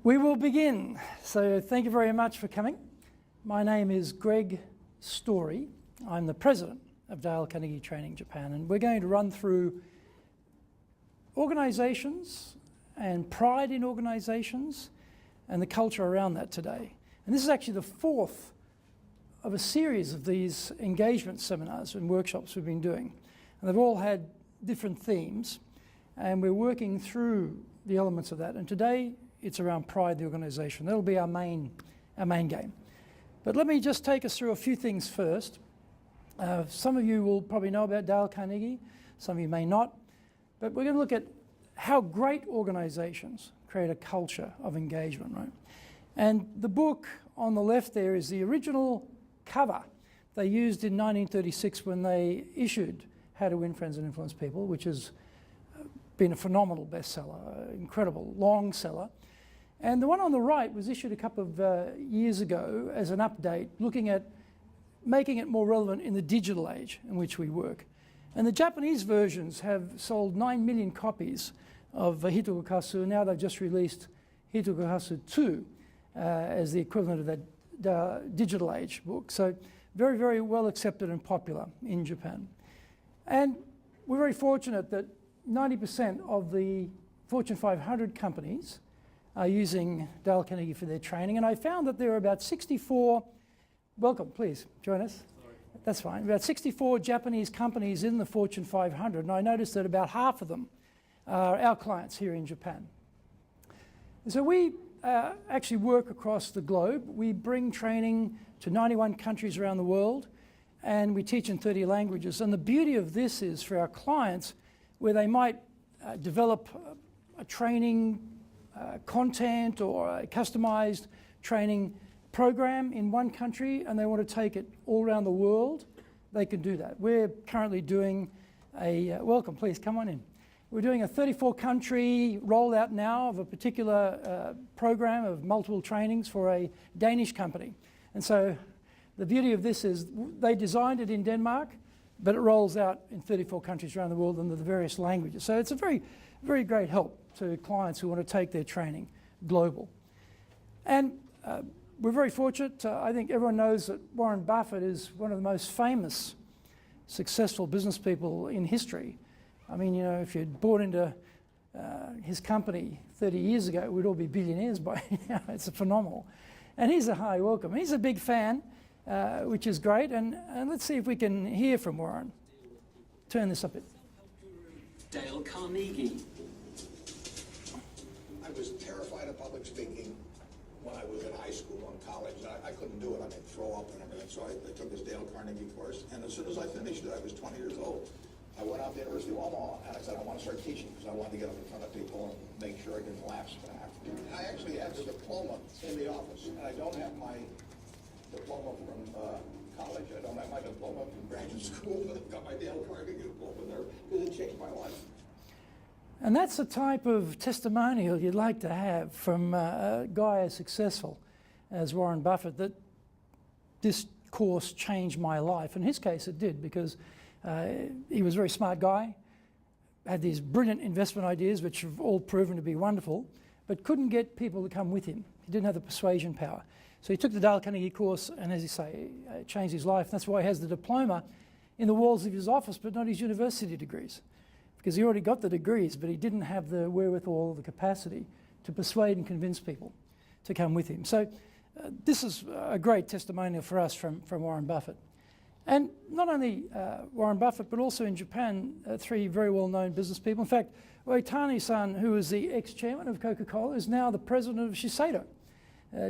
We will begin. So thank you very much for coming. My name is Greg Story. I'm the president of Dale Carnegie Training Japan, and we're going to run through organizations and pride in organizations and the culture around that today. And this is actually the fourth of a series of these engagement seminars and workshops we've been doing. And they've all had different themes, and we're working through the elements of that. And today it's around pride in the organization. That'll be our main game. But let me just take us through a few things first. Some of you will probably know about Dale Carnegie, some of you may not. But we're going to look at how great organizations create a culture of engagement, right? And the book on the left there is the original cover they used in 1936 when they issued How to Win Friends and Influence People, which has been a phenomenal bestseller, incredible long seller. And the one on the right was issued a couple of years ago as an update, looking at making it more relevant in the digital age in which we work. And the Japanese versions have sold 9 million copies of Hitokukasu. Now they've just released Hitokukasu 2 as the equivalent of that digital age book. So very, very well accepted and popular in Japan. And we're very fortunate that 90% of the Fortune 500 companies are using Dale Carnegie for their training. And I found that there are about 64, welcome, please join us. Sorry. That's fine. About 64 Japanese companies in the Fortune 500. And I noticed that about half of them are our clients here in Japan. And so we actually work across the globe. We bring training to 91 countries around the world, and we teach in 30 languages. And the beauty of this is for our clients, where they might develop a training content or a customized training program in one country and they want to take it all around the world, they can do that. We're currently doing a, welcome, please come on in. We're doing a 34-country rollout now of a particular program of multiple trainings for a Danish company. And so the beauty of this is they designed it in Denmark, but it rolls out in 34 countries around the world under the various languages. So it's a very, very great help to clients who want to take their training global. And we're very fortunate. I think everyone knows that Warren Buffett is one of the most famous, successful business people in history. I mean, you know, if you'd bought into his company 30 years ago, we'd all be billionaires by now. It's phenomenal. And he's a high welcome. He's a big fan, which is great. And let's see if we can hear from Warren. Turn this up a bit. Dale Carnegie. I was terrified of public speaking when I was in high school and college. I couldn't do it. I mean, throw up and everything. So I took this Dale Carnegie course. And as soon as I finished it, I was 20 years old. I went out to the University of Omaha and I said, I want to start teaching because I wanted to get up in front of people and make sure I didn't lapse back. I actually have the diploma in the office, and I don't have my diploma from college. I don't have my diploma from graduate school, but I've got my Dale Carnegie diploma there because it changed my life. And that's the type of testimonial you'd like to have from a guy as successful as Warren Buffett, that this course changed my life. In his case, it did, because he was a very smart guy, had these brilliant investment ideas, which have all proven to be wonderful, but couldn't get people to come with him. He didn't have the persuasion power. So he took the Dale Carnegie course, and as you say, it changed his life. That's why he has the diploma in the walls of his office, but not his university degrees. Because he already got the degrees, but he didn't have the wherewithal, the capacity to persuade and convince people to come with him. So this is a great testimonial for us from Warren Buffett. And not only Warren Buffett, but also in Japan, three very well-known business people. In fact, Oitani-san, who was the ex-chairman of Coca-Cola, is now the president of Shiseido.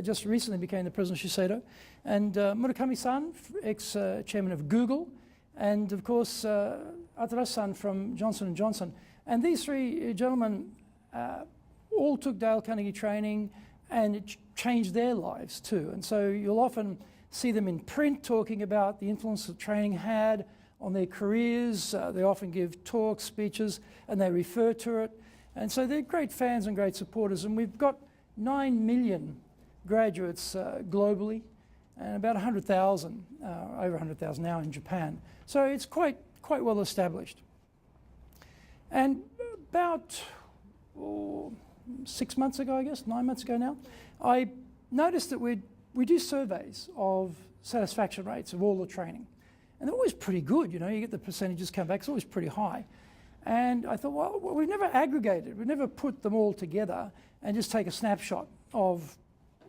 Just recently became the president of Shiseido. And Murakami-san, ex-chairman of Google. And of course, Atarashi-san from Johnson & Johnson. And these three gentlemen all took Dale Carnegie training, and it changed their lives too. And so you'll often see them in print talking about the influence that training had on their careers. They often give talks, speeches, and they refer to it. And so they're great fans and great supporters. And we've got 9 million graduates globally, and about 100,000, over 100,000 now in Japan. So it's quite well established. And about 6 months ago, I guess, 9 months ago now, I noticed that we do surveys of satisfaction rates of all the training. And they're always pretty good, you know, you get the percentages come back, it's always pretty high. And I thought, well, we've never aggregated, we've never put them all together and just take a snapshot of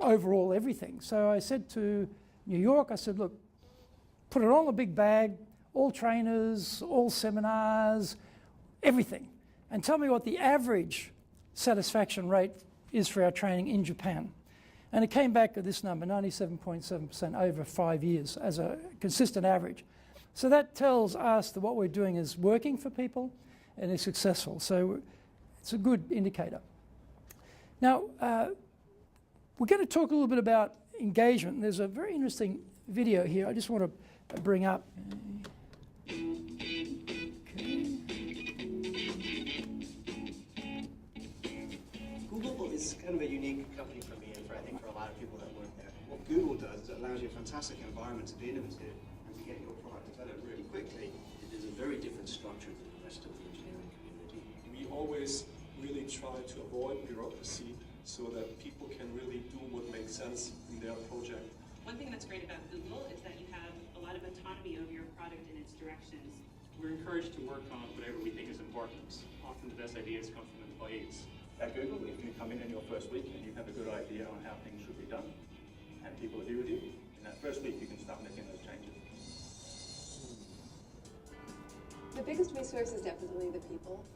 overall everything. So I said to New York, I said, look, put it all in a big bag, all trainers, all seminars, everything, and tell me what the average satisfaction rate is for our training in Japan. And it came back at this number, 97.7% over 5 years as a consistent average. So that tells us that what we're doing is working for people and is successful. So it's a good indicator. Now, we're going to talk a little bit about engagement. There's a very interesting video here I just want to bring up. Google is kind of a unique company for me and I think for a lot of people that work there. What Google does is it allows you a fantastic environment to be innovative and to get your product developed really quickly. It is a very different structure than the rest of the engineering community. We always really try to avoid bureaucracy so that people can really do what makes sense in their project. One thing that's great about Google is that you have a lot of autonomy over your product and its directions. We're encouraged to work on whatever we think is important. Often the best ideas come from employees. At Google, if you come in your first week and you have a good idea on how things should be done, and people agree with you, in that first week you can start making those changes. The biggest resource is definitely the people.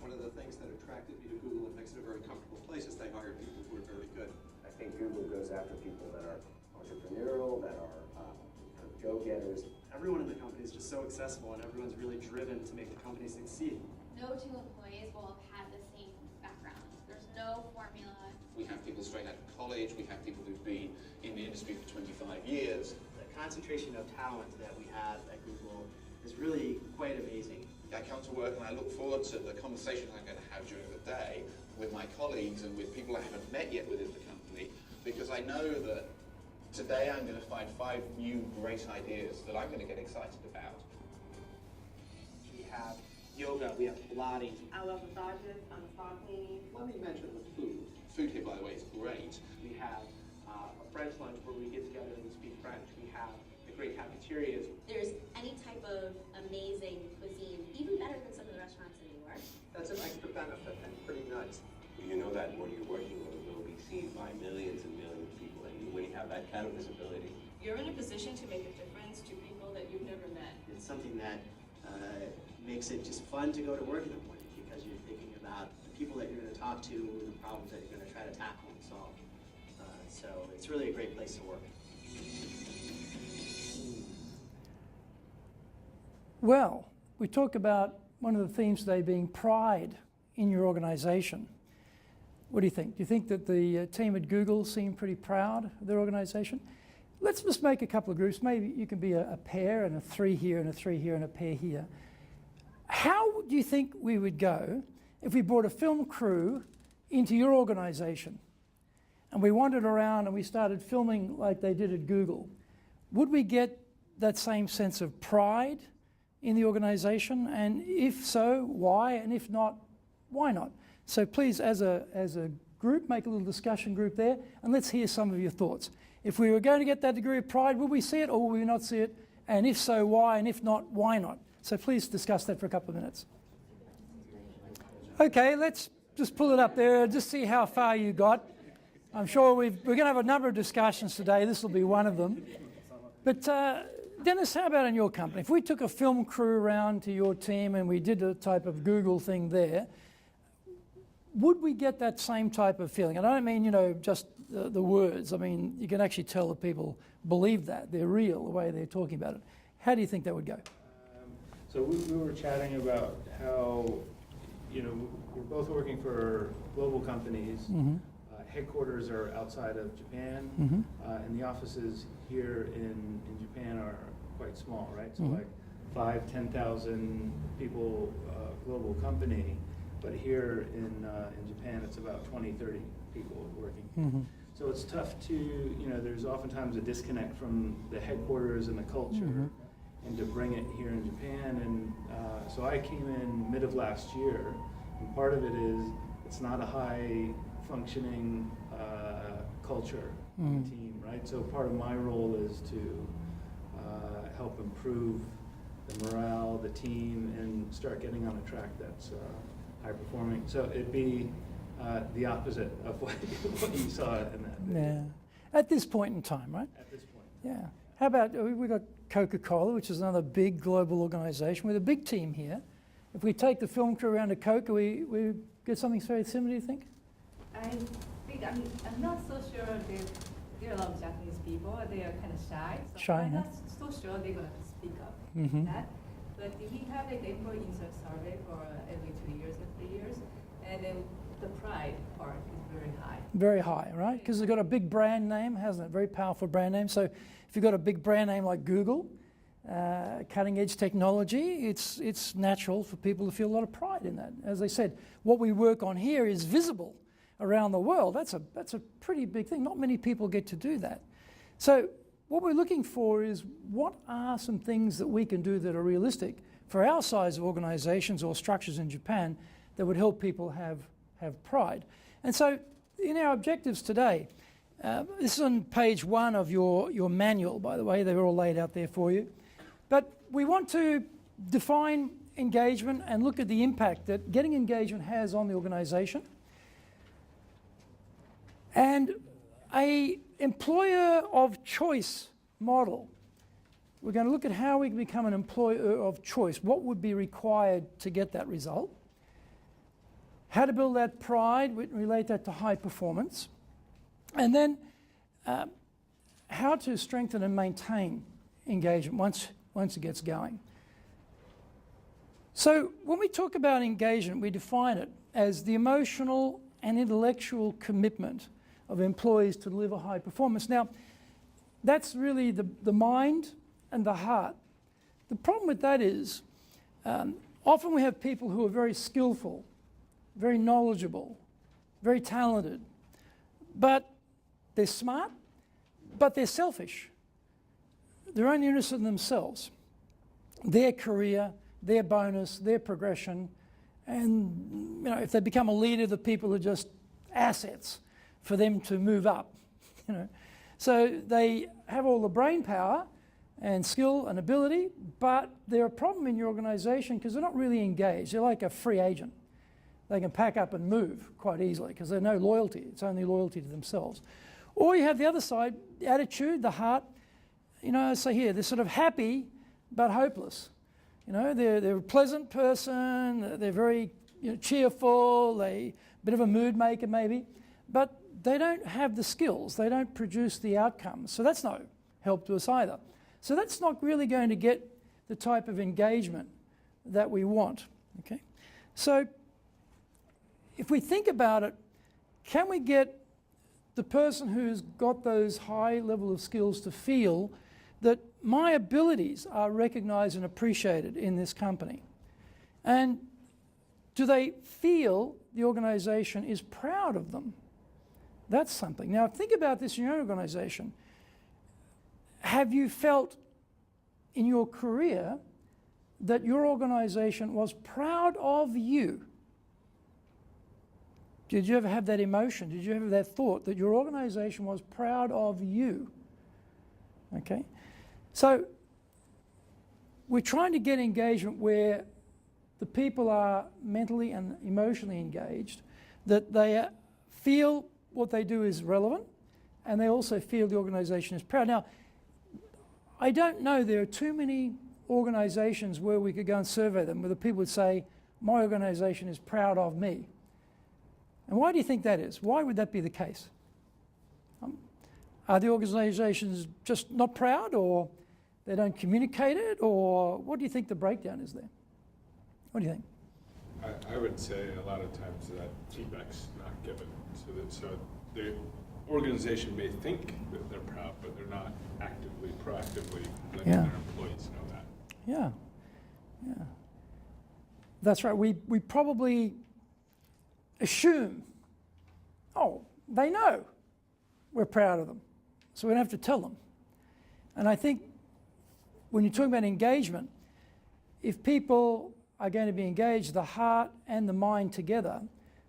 One of the things that attracted me to Google and makes it a very comfortable place is they hire people who are very good. I think Google goes after people that are entrepreneurial, that are kind of go-getters. Everyone in the company is just so accessible and everyone's really driven to make the company succeed. No two employees will have had the same background. There's no formula. We have people straight out of college, we have people who've been in the industry for 25 years. The concentration of talent that we have at Google is really quite amazing. I come to work and I look forward to the conversations I'm going to have during the day with my colleagues and with people I haven't met yet within the company, because I know that today I'm going to find 5 new great ideas that I'm going to get excited about. We have yoga, we have Pilates. I love massages, spa cleaning. Let me mention the food. Food here, by the way, is great. We have a French lunch where we get together and we speak French. We have the great cafeterias. There's any type of amazing cuisine, even better than some of the restaurants in New York. That's an extra benefit and pretty nice. You know that what you're working on will be seen by millions and millions of people, and when you have that kind of visibility. You're in a position to make a difference to people that you've never met. It's something that makes it just fun to go to work in the morning because you're thinking about the people that you're going to talk to and the problems that you're going to try to tackle and solve. So it's really a great place to work. Well, we talked about one of the themes today being pride in your organization. What do you think? Do you think that the team at Google seem pretty proud of their organization? Let's just make a couple of groups. Maybe you can be a pair and a 3 here and a 3 here and a pair here. How do you think we would go if we brought a film crew into your organization and we wandered around and we started filming like they did at Google? Would we get that same sense of pride in the organization? And if so, why? And if not, why not? So please, as a group, make a little discussion group there, and let's hear some of your thoughts. If we were going to get that degree of pride, would we see it or would we not see it? And if so, why? And if not, why not? So please discuss that for a couple of minutes. Okay, let's just pull it up there and just see how far you got. I'm sure we're going to have a number of discussions today. This will be one of them. But Dennis, how about in your company? If we took a film crew around to your team and we did a type of Google thing there, would we get that same type of feeling? And I don't mean, you know, just the words. I mean, you can actually tell that people believe that. They're real, the way they're talking about it. How do you think that would go? So we were chatting about how, you know, we're both working for global companies. Mm-hmm. Headquarters are outside of Japan, Mm-hmm. and the offices here in Japan are quite small, right? So Mm-hmm. like 5,000 to 10,000 people, global company, but here in Japan it's about 20, 30 people working. Mm-hmm. So it's tough to, you know, there's oftentimes a disconnect from the headquarters and the culture. Mm-hmm. And to bring it here in Japan. And so I came in mid of last year, and part of it is it's not a high functioning culture in the team, right? So part of my role is to help improve the morale, the team, and start getting on a track that's high performing. So it'd be the opposite of what you saw in that video. Yeah. At this point in time, right? At this point. Yeah. How about, we've got Coca-Cola, which is another big global organization with a big team here. If we take the film crew around to Coke, we get something very similar, do you think? I think, I'm not so sure there are a lot of Japanese people. They are kind of shy. So Shy, I'm yeah. not so sure they're going to speak up Mhm. that. But we have like the employee insight survey for every 2 years or 3 years. And then the pride part is very high. Very high, right? Because they've got a big brand name, hasn't it? Very powerful brand name. So if you've got a big brand name like Google, cutting edge technology, it's natural for people to feel a lot of pride in that. As I said, what we work on here is visible around the world. That's a pretty big thing. Not many people get to do that. So what we're looking for is what are some things that we can do that are realistic for our size of organizations or structures in Japan that would help people have pride. And so in our objectives today, this is on page 1 of your manual, by the way. They're all laid out there for you. But we want to define engagement and look at the impact that getting engagement has on the organization. And a employer of choice model. We're going to look at how we can become an employer of choice. What would be required to get that result? How to build that pride, we relate that to high performance. And then how to strengthen and maintain engagement once it gets going. So when we talk about engagement, we define it as the emotional and intellectual commitment of employees to deliver high performance. Now, that's really the mind and the heart. The problem with that is often we have people who are very skillful, very knowledgeable, very talented, but they're smart, but they're selfish. They're only interested in themselves, their career, their bonus, their progression, and if they become a leader, the people are just assets for them to move up. So they have all the brain power and skill and ability, but they're a problem in your organization because they're not really engaged. They're like a free agent. They can pack up and move quite easily because there's no loyalty. It's only loyalty to themselves. Or you have the other side, the attitude, the heart. So here, they're sort of happy but hopeless. They're a pleasant person, they're very cheerful, they a bit of a mood maker maybe, but they don't have the skills, they don't produce the outcomes. So that's no help to us either. So that's not really going to get the type of engagement that we want. Okay? So if we think about it, can we get the person who's got those high level of skills to feel that my abilities are recognized and appreciated in this company? And do they feel the organization is proud of them? That's something. Now think about this in your own organization. Have you felt in your career that your organization was proud of you? Did you ever have that emotion? Did you ever have that thought that your organization was proud of you? Okay? So we're trying to get engagement where the people are mentally and emotionally engaged, that they feel what they do is relevant, and they also feel the organization is proud. Now, I don't know, there are too many organizations where we could go and survey them, where the people would say, my organization is proud of me. And why do you think that is? Why would that be the case? Are the organizations just not proud, or they don't communicate it, or what do you think the breakdown is there? What do you think? I would say a lot of times that feedback's not given. So the organization may think that they're proud, but they're not actively, proactively letting their employees know that. Yeah, yeah. That's right. We probably assume, oh, they know we're proud of them, so we don't have to tell them. And I think when you're talking about engagement, if people are going to be engaged, the heart and the mind together,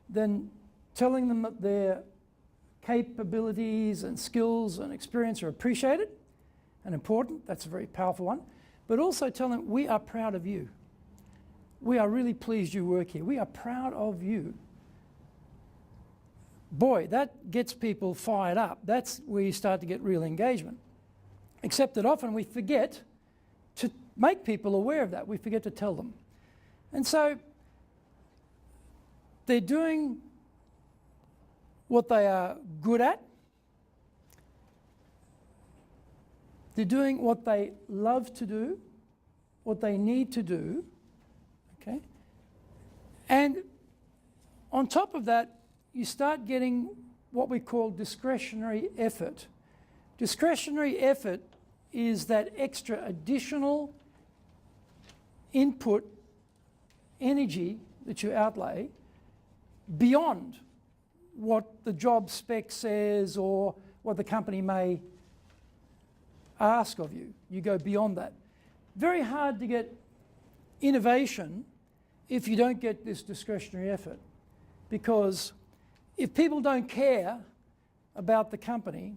then telling them that their capabilities and skills and experience are appreciated and important. That's a very powerful one. But also tell them, we are proud of you. We are really pleased you work here. We are proud of you. Boy, that gets people fired up. That's where you start to get real engagement. Except that often we forget to make people aware of that. We forget to tell them. And so they're doing what they are good at. They're doing what they love to do, what they need to do, okay? And on top of that, you start getting what we call discretionary effort. Discretionary effort is that extra additional input energy that you outlay beyond what the job spec says or what the company may ask of you. You go beyond that. Very hard to get innovation if you don't get this discretionary effort, because if people don't care about the company,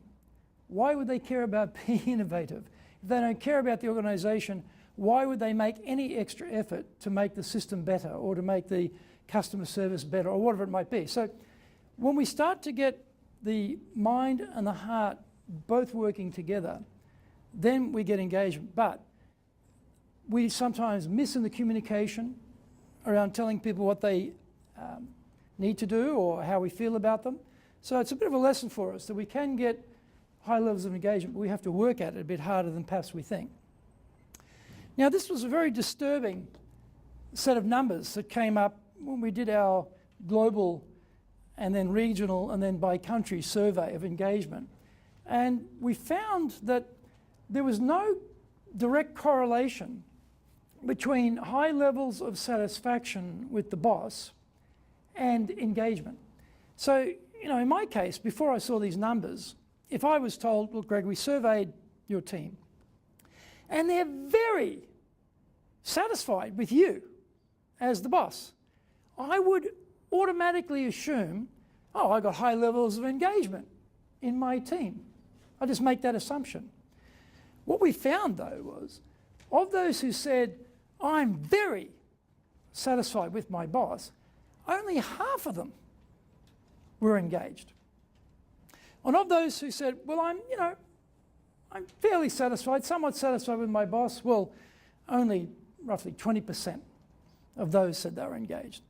why would they care about being innovative? If they don't care about the organisation, why would they make any extra effort to make the system better or to make the customer service better or whatever it might be? So when we start to get the mind and the heart both working together, then we get engagement. But we sometimes miss in the communication around telling people what they need to do or how we feel about them. So it's a bit of a lesson for us that we can get high levels of engagement, but we have to work at it a bit harder than perhaps we think. Now, this was a very disturbing set of numbers that came up when we did our global and then regional and then by country survey of engagement. And we found that there was no direct correlation between high levels of satisfaction with the boss and engagement. So, you know, in my case, before I saw these numbers, if I was told, look, Greg, we surveyed your team, and they're very satisfied with you as the boss, I would automatically assume, oh, I got high levels of engagement in my team. I just make that assumption. What we found, though, was of those who said, I'm very satisfied with my boss, only half of them were engaged. And of those who said, well, I'm fairly satisfied, somewhat satisfied with my boss, well, only roughly 20% of those said they were engaged.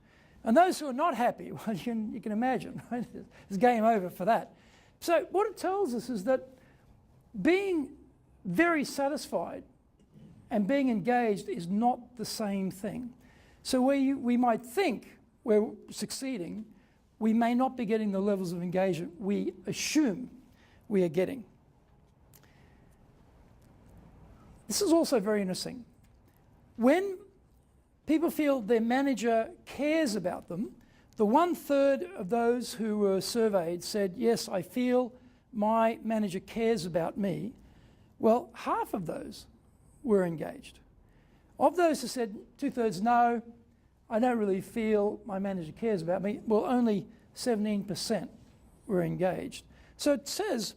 And those who are not happy, well, you can imagine, right? It's game over for that. So what it tells us is that being very satisfied and being engaged is not the same thing. So where we might think we're succeeding, we may not be getting the levels of engagement we assume we are getting. This is also very interesting. When people feel their manager cares about them, the 1/3 of those who were surveyed said, yes, I feel my manager cares about me. Well, half of those were engaged. Of those who said 2/3, no, I don't really feel my manager cares about me, well, only 17% were engaged. So it says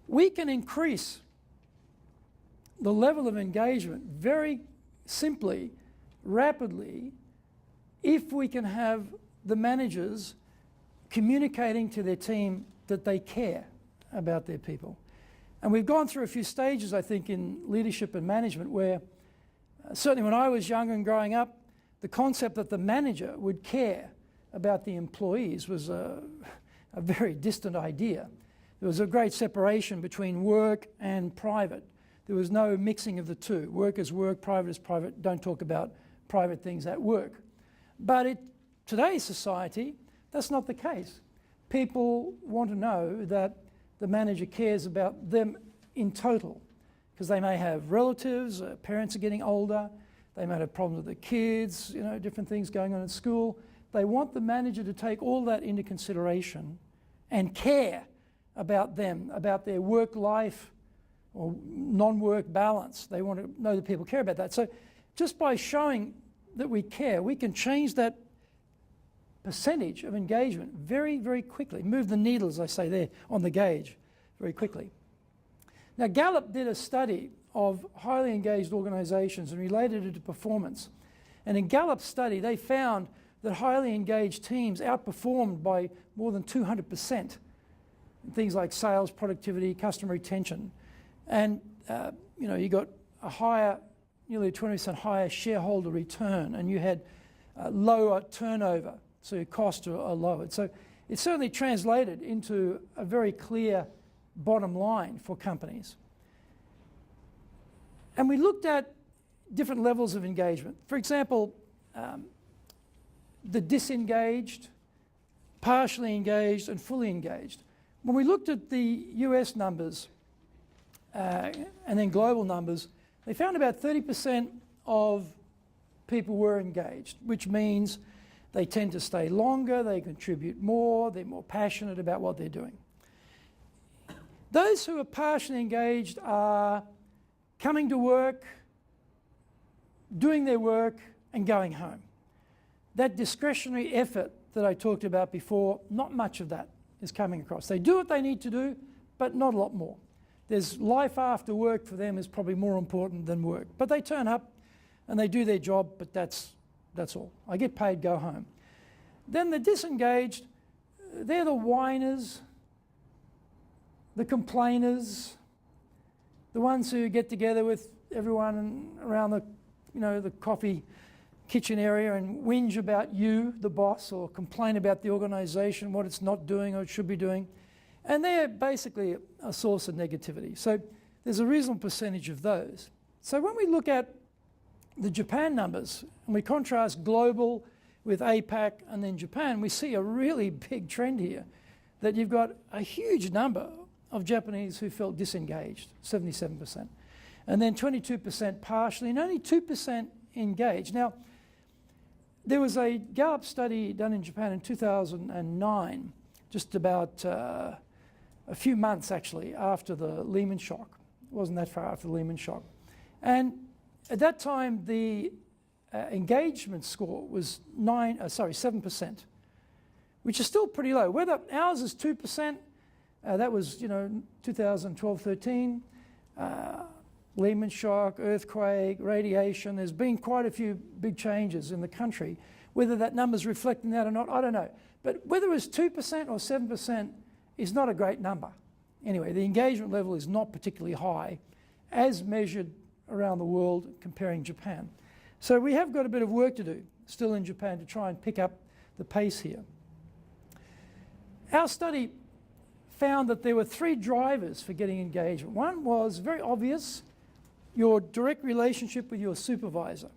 we can increase the level of engagement very simply, rapidly, if we can have the managers communicating to their team that they care about their people. And we've gone through a few stages, I think, in leadership and management where, certainly when I was young and growing up, the concept that the manager would care about the employees was a very distant idea. There was a great separation between work and private. There was no mixing of the two. Work is work, private is private. Don't talk about private things at work. But in today's society, that's not the case. People want to know that the manager cares about them in total, because they may have relatives, parents are getting older, they may have problems with their kids, you know, different things going on at school. They want the manager to take all that into consideration and care about them, about their work life or non-work balance. They want to know that people care about that. So just by showing that we care, we can change that percentage of engagement very, very quickly. Move the needle, as I say there, on the gauge very quickly. Now, Gallup did a study of highly engaged organizations and related it to performance. And in Gallup's study, they found that highly engaged teams outperformed by more than 200% in things like sales, productivity, customer retention. And, you got a higher, nearly 20% higher shareholder return, and you had lower turnover, so your costs are lowered. So it certainly translated into a very clear bottom line for companies. And we looked at different levels of engagement. For example, the disengaged, partially engaged, and fully engaged. When we looked at the US numbers and then global numbers, they found about 30% of people were engaged, which means they tend to stay longer, they contribute more, they're more passionate about what they're doing. Those who are partially engaged are coming to work, doing their work, and going home. That discretionary effort that I talked about before, not much of that is coming across. They do what they need to do, but not a lot more. There's life after work for them is probably more important than work. But they turn up and they do their job, but that's all. I get paid, go home. Then the disengaged, they're the whiners, the complainers, the ones who get together with everyone around the coffee kitchen area and whinge about you, the boss, or complain about the organization, what it's not doing or it should be doing. And they're basically a source of negativity. So there's a reasonable percentage of those. So when we look at the Japan numbers and we contrast global with APAC and then Japan, we see a really big trend here that you've got a huge number of Japanese who felt disengaged, 77%, and then 22% partially and only 2% engaged. Now, there was a Gallup study done in Japan in 2009, just about a few months actually after the Lehman shock. It wasn't that far after the Lehman shock. And at that time, the engagement score was 7%, which is still pretty low. Whether ours is 2%, that was 2012-13, Lehman shock, earthquake, radiation. There's been quite a few big changes in the country. Whether that number's reflecting that or not, I don't know. But whether it's 2% or 7% is not a great number. Anyway, the engagement level is not particularly high as measured around the world comparing Japan. So we have got a bit of work to do still in Japan to try and pick up the pace here. Our study found that there were 3 drivers for getting engagement. One was very obvious, your direct relationship with your supervisor.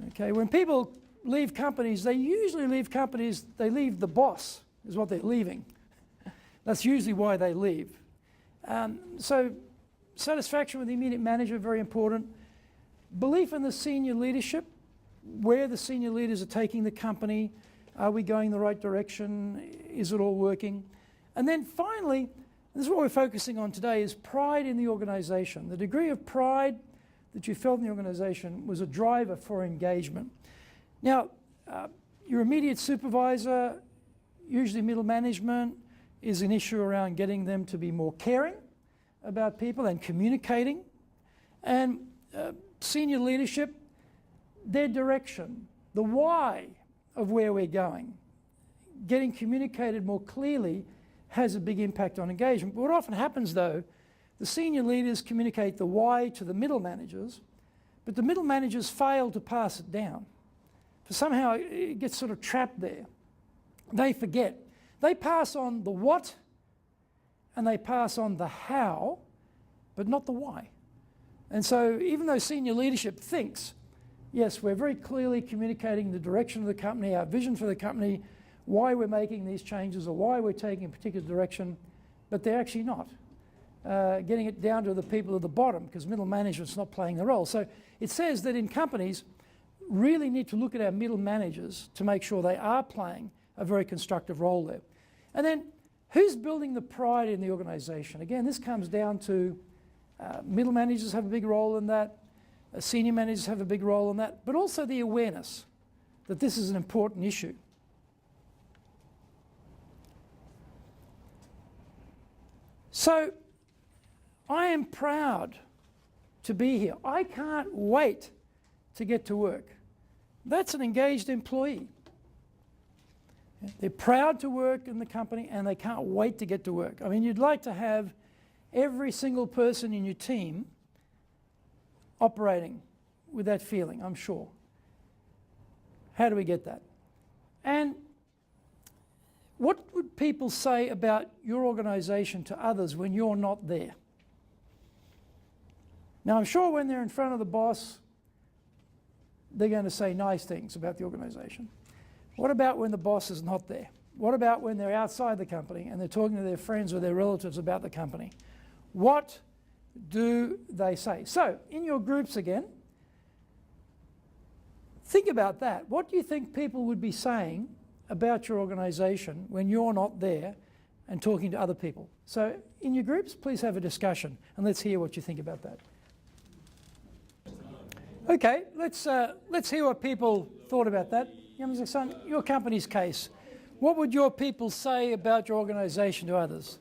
Okay, when people leave companies, they usually leave companies, they leave the boss is what they're leaving. That's usually why they leave. So satisfaction with the immediate manager, very important. Belief in the senior leadership, where the senior leaders are taking the company. Are we going the right direction? Is it all working? And then finally, this is what we're focusing on today, is pride in the organization. The degree of pride that you felt in the organization was a driver for engagement. Now, your immediate supervisor, usually middle management, is an issue around getting them to be more caring about people and communicating. And senior leadership, their direction, the why of where we're going, getting communicated more clearly has a big impact on engagement. But what often happens though, the senior leaders communicate the why to the middle managers, but the middle managers fail to pass it down. For somehow it gets sort of trapped there. They forget. They pass on the what and they pass on the how, but not the why. And so even though senior leadership thinks, yes, we're very clearly communicating the direction of the company, our vision for the company, why we're making these changes or why we're taking a particular direction, but they're actually not. Getting it down to the people at the bottom because middle management's not playing the role. So it says that in companies, really need to look at our middle managers to make sure they are playing a very constructive role there. And then who's building the pride in the organization? Again, this comes down to middle managers have a big role in that, senior managers have a big role in that, but also the awareness that this is an important issue. So I am proud to be here. I can't wait to get to work. That's an engaged employee. They're proud to work in the company and they can't wait to get to work. I mean, you'd like to have every single person in your team operating with that feeling, I'm sure. How do we get that? And what would people say about your organisation to others when you're not there? Now, I'm sure when they're in front of the boss, they're going to say nice things about the organisation. What about when the boss is not there? What about when they're outside the company and they're talking to their friends or their relatives about the company? What do they say? So, in your groups again, think about that. What do you think people would be saying about your organisation when you're not there and talking to other people? So, in your groups, please have a discussion and let's hear what you think about that. Okay, let's hear what people thought about that. Yamazaki-san, your company's case, what would your people say about your organisation to others?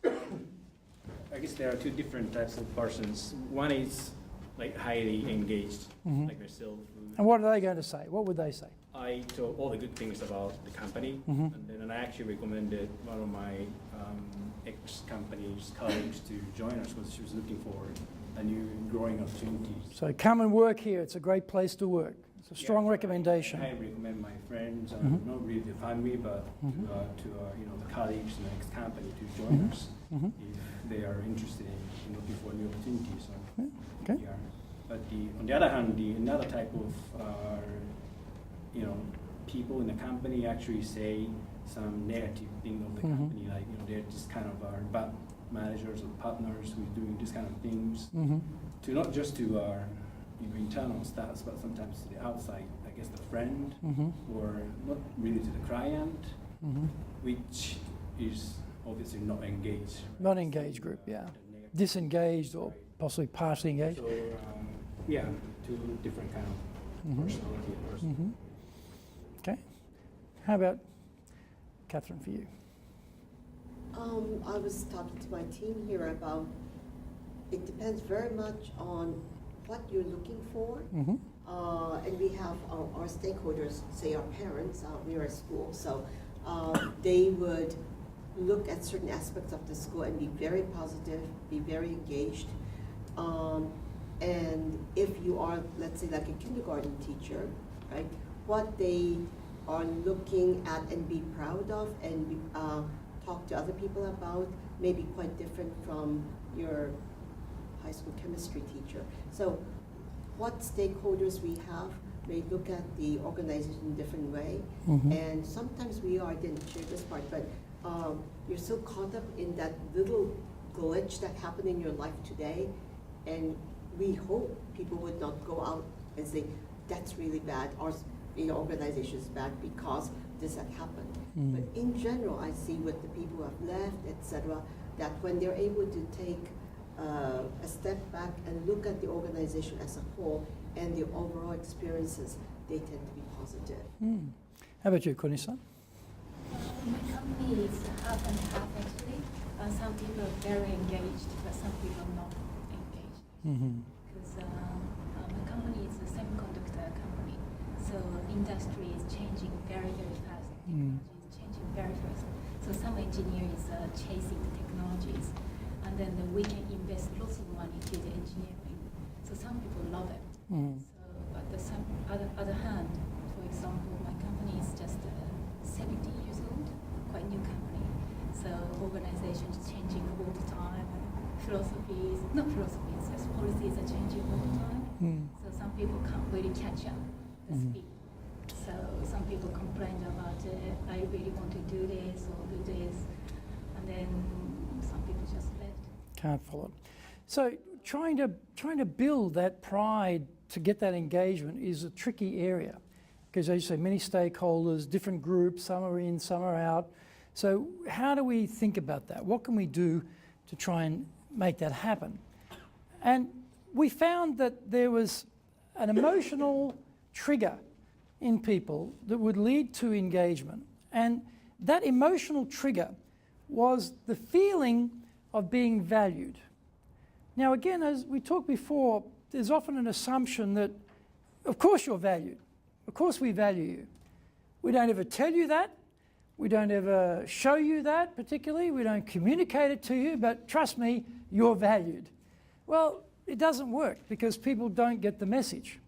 I guess there are two different types of persons. One is like highly engaged, like myself. And what are they going to say? What would they say? I told all the good things about the company, and then I actually recommended one of my ex-company's colleagues to join us because she was looking for a new growing opportunities. So come and work here. It's a great place to work. It's a strong recommendation. I recommend my friends, not really the family, but to the colleagues in the next company to join us if they are interested in looking for new opportunities. Okay. Yeah. But on the other hand, another type of people in the company actually say some negative thing of the company, like they're just kind of bad managers or partners who are doing this kind of things, to not just to our internal staff, but sometimes to the outside, I guess the friend, or not really to the client, which is obviously not engaged. Right? Not engaged group, yeah. Disengaged or possibly partially engaged. So, yeah, two different kind of personality and person. Okay. How about Catherine for you? I was talking to my team here about it depends very much on what you're looking for. And we have our stakeholders, say our parents, we are a school, so they would look at certain aspects of the school and be very positive, be very engaged. And if you are, let's say, like a kindergarten teacher, right, what they are looking at and be proud of and talk to other people about may be quite different from your high school chemistry teacher. So what stakeholders we have may look at the organization in a different way. And sometimes I didn't share this part, but you're so caught up in that little glitch that happened in your life today, and we hope people would not go out and say, that's really bad, or organization is bad because this had happened. But in general, I see with the people who have left, etc., that when they're able to take a step back and look at the organization as a whole and the overall experiences, they tend to be positive. How about you, Kuni-san? My company is half and half actually. Some people are very engaged, but some people are not engaged. Because my company is a semiconductor company, so industry is changing very, very fast. Technology is changing very fast. So some engineers are chasing the technologies, and then we can invest lots of money to the engineering. So some people love it. So, but the other hand, for example, my company is just 70 years old, quite new company. So organizations changing all the time. Not philosophies, just policies are changing all the time. So some people can't really catch up the speed. So some people complain about I really want to do this or do this, and then some people just left. Can't follow. So trying to build that pride to get that engagement is a tricky area, because as you say, many stakeholders, different groups, some are in, some are out. So how do we think about that? What can we do to try and make that happen? And we found that there was an emotional trigger in people that would lead to engagement. And that emotional trigger was the feeling of being valued. Now again, as we talked before, there's often an assumption that, of course you're valued. Of course we value you. We don't ever tell you that. We don't ever show you that particularly. We don't communicate it to you, but trust me, you're valued. Well, it doesn't work because people don't get the message.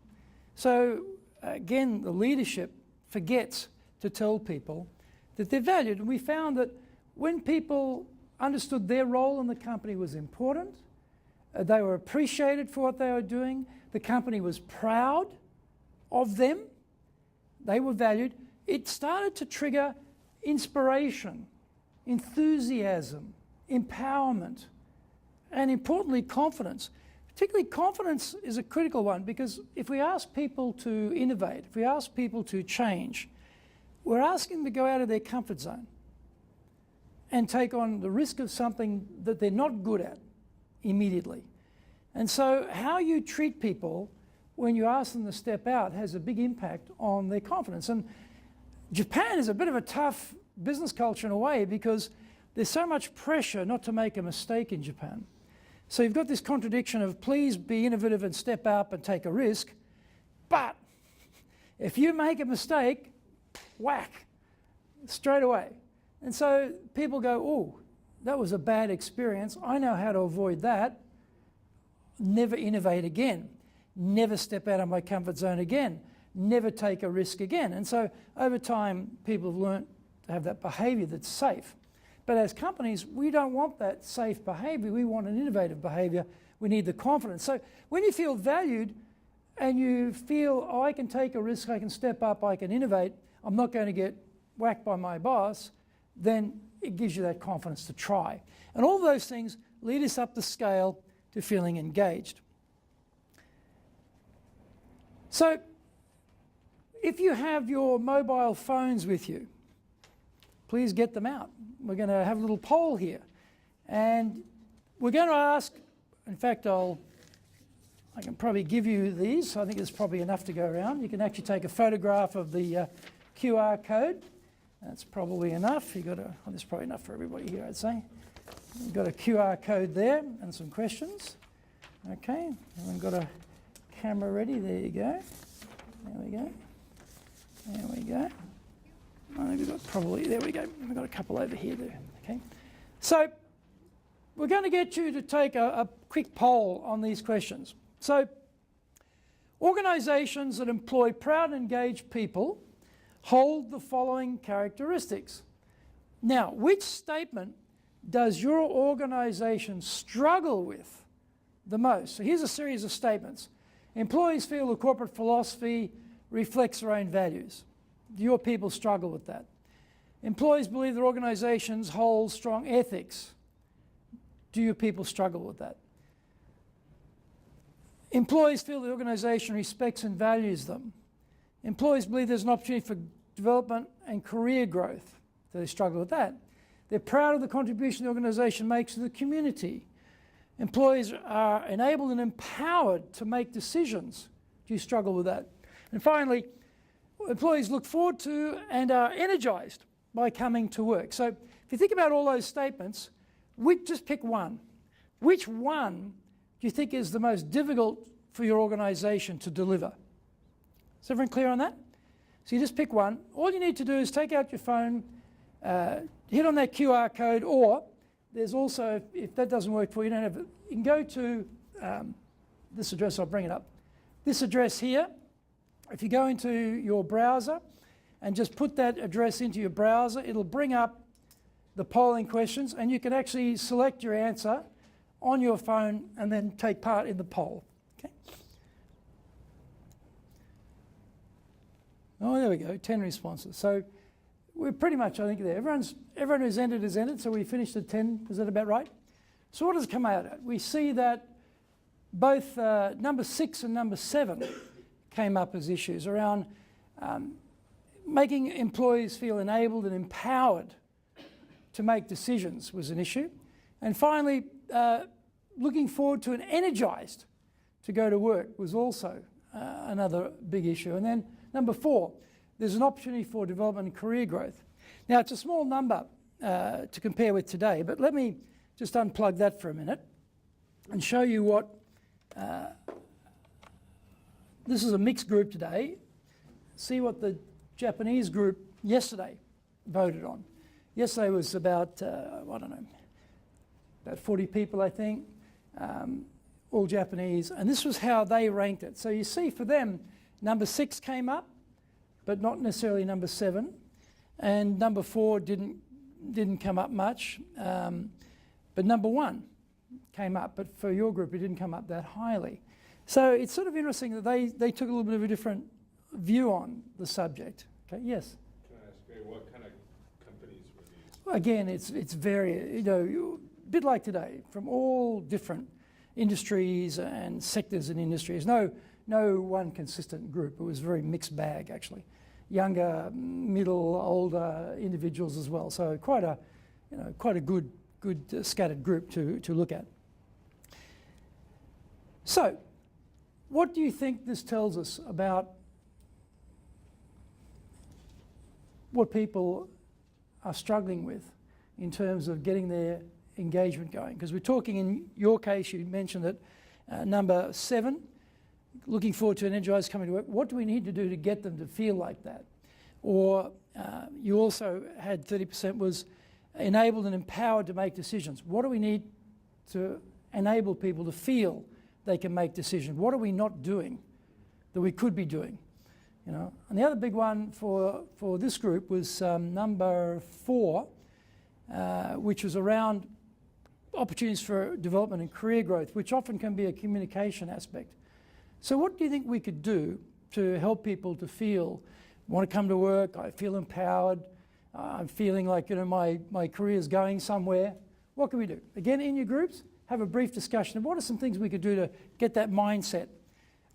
So again, the leadership forgets to tell people that they're valued. And we found that when people understood their role in the company was important, they were appreciated for what they were doing, the company was proud of them, they were valued, it started to trigger inspiration, enthusiasm, empowerment, and importantly, confidence. Particularly confidence is a critical one because if we ask people to innovate, if we ask people to change, we're asking them to go out of their comfort zone and take on the risk of something that they're not good at immediately. And so how you treat people when you ask them to step out has a big impact on their confidence. And Japan is a bit of a tough business culture in a way because there's so much pressure not to make a mistake in Japan. So you've got this contradiction of please be innovative and step up and take a risk, but if you make a mistake, whack, straight away. And so people go, oh, that was a bad experience. I know how to avoid that. Never innovate again. Never step out of my comfort zone again. Never take a risk again. And so over time, people have learned to have that behavior that's safe. But as companies, we don't want that safe behavior. We want an innovative behavior. We need the confidence. So when you feel valued and you feel, oh, I can take a risk, I can step up, I can innovate, I'm not going to get whacked by my boss, then it gives you that confidence to try. And all those things lead us up the scale to feeling engaged. So if you have your mobile phones with you, please get them out. We're going to have a little poll here. And we're going to ask, in fact, I can probably give you these. I think there's probably enough to go around. You can actually take a photograph of the QR code. That's probably enough. There's probably enough for everybody here, I'd say. You've got a QR code there and some questions. Okay, and we've got a camera ready. There you go. There we go. There we go. I think we've got there we go. We've got a couple over here there. Okay. So we're going to get you to take a quick poll on these questions. So organisations that employ proud and engaged people hold the following characteristics. Now, which statement does your organisation struggle with the most? So here's a series of statements. Employees feel the corporate philosophy reflects their own values. Do your people struggle with that? Employees believe their organisations hold strong ethics. Do your people struggle with that? Employees feel the organisation respects and values them. Employees believe there's an opportunity for development and career growth. Do they struggle with that? They're proud of the contribution the organisation makes to the community. Employees are enabled and empowered to make decisions. Do you struggle with that? And finally, employees look forward to and are energised by coming to work. So if you think about all those statements, just pick one. Which one do you think is the most difficult for your organisation to deliver? Is everyone clear on that? So you just pick one. All you need to do is take out your phone, hit on that QR code, or there's also, if that doesn't work for you, you can go to this address, I'll bring it up. This address here, if you go into your browser and just put that address into your browser, it'll bring up the polling questions and you can actually select your answer on your phone and then take part in the poll. Okay. Oh, there we go, 10 responses. So we're pretty much, I think, there. Everyone who's entered has entered, so we finished at 10. Is that about right? So what does it come out at? We see that both number 6 and number 7 came up as issues around making employees feel enabled and empowered to make decisions was an issue. And finally, looking forward to and energised to go to work was also another big issue. And then number 4, there's an opportunity for development and career growth. Now, it's a small number to compare with today, but let me just unplug that for a minute and show you what, this is a mixed group today. See what the Japanese group yesterday voted on. Yesterday was about, I don't know, about 40 people, I think, all Japanese, and this was how they ranked it. So you see for them, number 6 came up, but not necessarily number 7, and number 4 didn't come up much, but number 1 came up, but for your group it didn't come up that highly. So it's sort of interesting that they took a little bit of a different view on the subject. Okay, yes? Can I ask, what kind of companies were these? Well, again, it's very, a bit like today, from all different industries and sectors and industries. No one consistent group. It was a very mixed bag, actually. Younger, middle, older individuals as well. So quite a good scattered group to look at. So, what do you think this tells us about what people are struggling with in terms of getting their engagement going? Because we're talking, in your case, you mentioned that number 7, looking forward to an energized coming to work. What do we need to do to get them to feel like that? Or you also had 30% was enabled and empowered to make decisions. What do we need to enable people to feel they can make decisions? What are we not doing that we could be doing? And the other big one for this group was number 4, which was around opportunities for development and career growth, which often can be a communication aspect. So what do you think we could do to help people to feel, want to come to work, I feel empowered, I'm feeling like my career is going somewhere? What can we do? Again, in your groups, have a brief discussion of what are some things we could do to get that mindset